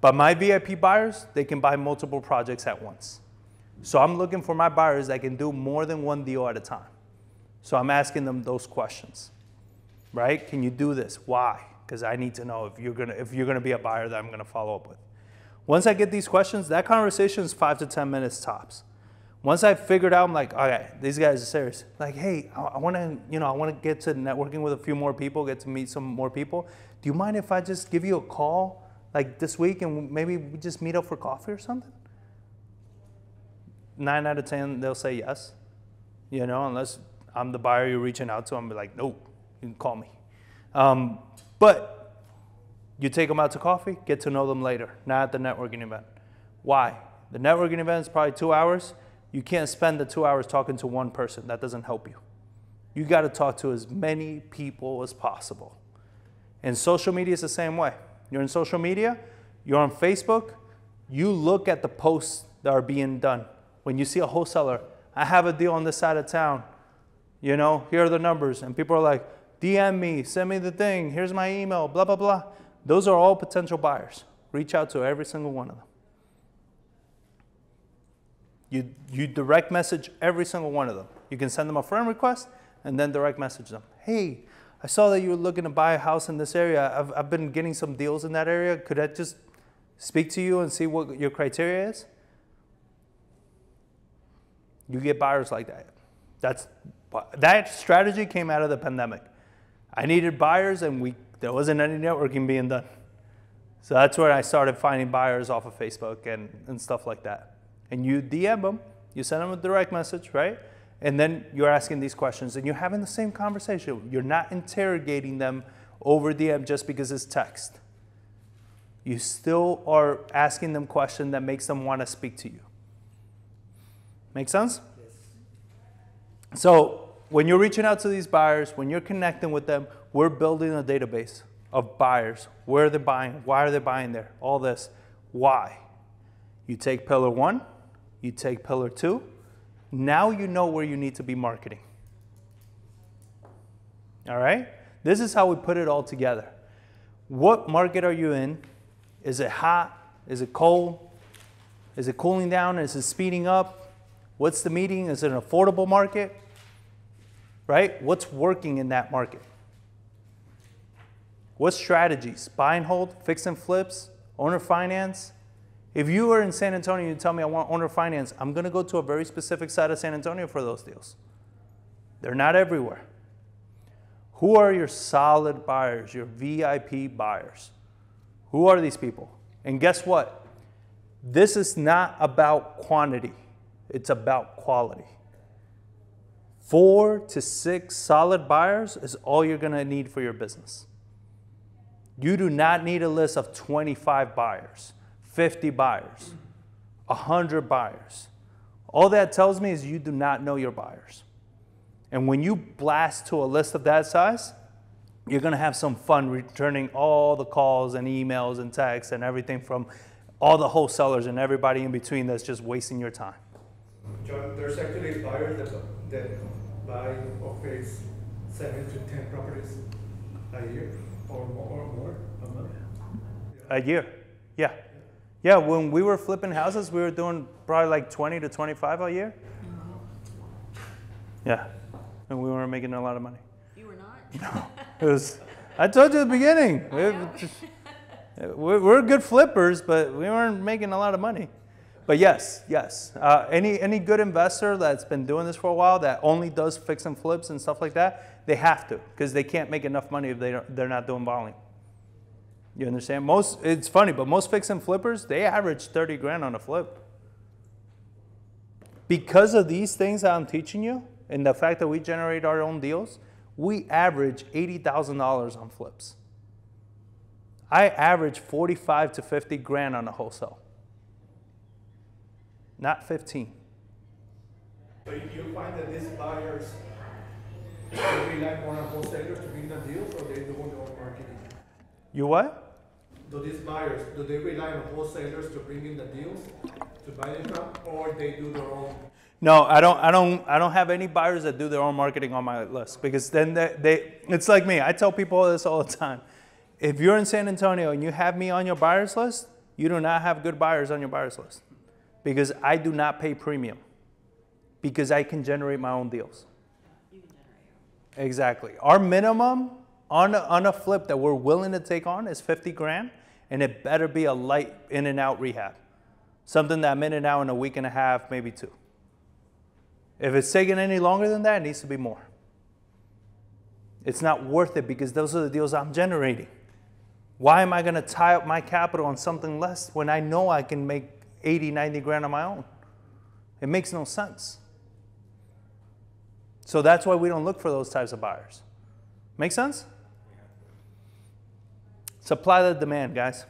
But my VIP buyers, they can buy multiple projects at once. So I'm looking for my buyers that can do more than one deal at a time. So I'm asking them those questions, right? Can you do this? Why? Because I need to know if you're gonna be a buyer that I'm gonna follow up with. Once I get these questions, that conversation is 5 to 10 minutes tops. Once I figured out, I'm like, okay, these guys are serious. Like, hey, I want to get to networking with a few more people, get to meet some more people. Do you mind if I just give you a call like this week and maybe we just meet up for coffee or something? 9 out of 10, they'll say yes. You know, unless I'm the buyer you're reaching out to, I'm like, nope, you can call me. But you take them out to coffee, get to know them later, not at the networking event. Why? The networking event is probably 2 hours. You can't spend the 2 hours talking to one person. That doesn't help you. You got to talk to as many people as possible. And social media is the same way. You're in social media, you're on Facebook, you look at the posts that are being done. When you see a wholesaler, I have a deal on this side of town, you know, here are the numbers. And people are like, DM me, send me the thing, here's my email, blah, blah, blah. Those are all potential buyers. Reach out to every single one of them. You direct message every single one of them. You can send them a friend request and then direct message them. Hey, I saw that you were looking to buy a house in this area. I've been getting some deals in that area. Could I just speak to you and see what your criteria is? You get buyers like that. That strategy came out of the pandemic. I needed buyers and there wasn't any networking being done. So that's where I started finding buyers off of Facebook and stuff like that. And you DM them, you send them a direct message, right? And then you're asking these questions and you're having the same conversation. You're not interrogating them over DM just because it's text. You still are asking them questions that makes them want to speak to you. Make sense? Yes. So when you're reaching out to these buyers, when you're connecting with them, we're building a database. of buyers. Where are they buying? Why are they buying there? All this. Why? You take pillar 1, you take pillar 2. Now you know where you need to be marketing. All right? This is how we put it all together. What market are you in? Is it hot? Is it cold? Is it cooling down? Is it speeding up? What's the meeting? Is it an affordable market? Right? What's working in that market? What strategies? Buy and hold, fix and flips, owner finance. If you are in San Antonio and you tell me I want owner finance, I'm going to go to a very specific side of San Antonio for those deals. They're not everywhere. Who are your solid buyers, your VIP buyers? Who are these people? And guess what? This is not about quantity. It's about quality. 4 to 6 solid buyers is all you're going to need for your business. You do not need a list of 25 buyers, 50 buyers, 100 buyers. All that tells me is you do not know your buyers. And when you blast to a list of that size, you're going to have some fun returning all the calls and emails and texts and everything from all the wholesalers and everybody in between that's just wasting your time. John, there's actually buyers that buy or fix 7 to 10 properties a year or more a month. A year, yeah. Yeah, when we were flipping houses, we were doing probably like 20 to 25 a year. Yeah, and we weren't making a lot of money. You were not? No, it was, I told you at the beginning. We're good flippers, but we weren't making a lot of money. But yes. Any good investor that's been doing this for a while that only does fix and flips and stuff like that, they have to, because they can't make enough money if they're not doing volume. You understand? It's funny, but most fix and flippers, they average 30 grand on a flip. Because of these things that I'm teaching you, and the fact that we generate our own deals, we average $80,000 on flips. I average 45 to 50 grand on a wholesale. Not 15. So you find that these buyers, they rely more on wholesalers to bring them deals, or they do their own marketing? You what? Do these buyers, do they rely on wholesalers to bring in the deals to buy them from, or they do their own? No, I don't have any buyers that do their own marketing on my list, because then it's like me. I tell people this all the time. If you're in San Antonio and you have me on your buyers list, you do not have good buyers on your buyers list, because I do not pay premium, because I can generate my own deals. You can generate. Exactly. Our minimum on a flip that we're willing to take on is 50 grand, and it better be a light in and out rehab. Something that I'm in and out in a week and a half, maybe 2. If it's taking any longer than that, it needs to be more. It's not worth it, because those are the deals I'm generating. Why am I going to tie up my capital on something less when I know I can make 80, 90 grand on my own? It makes no sense. So that's why we don't look for those types of buyers. Make sense? Supply the demand, guys.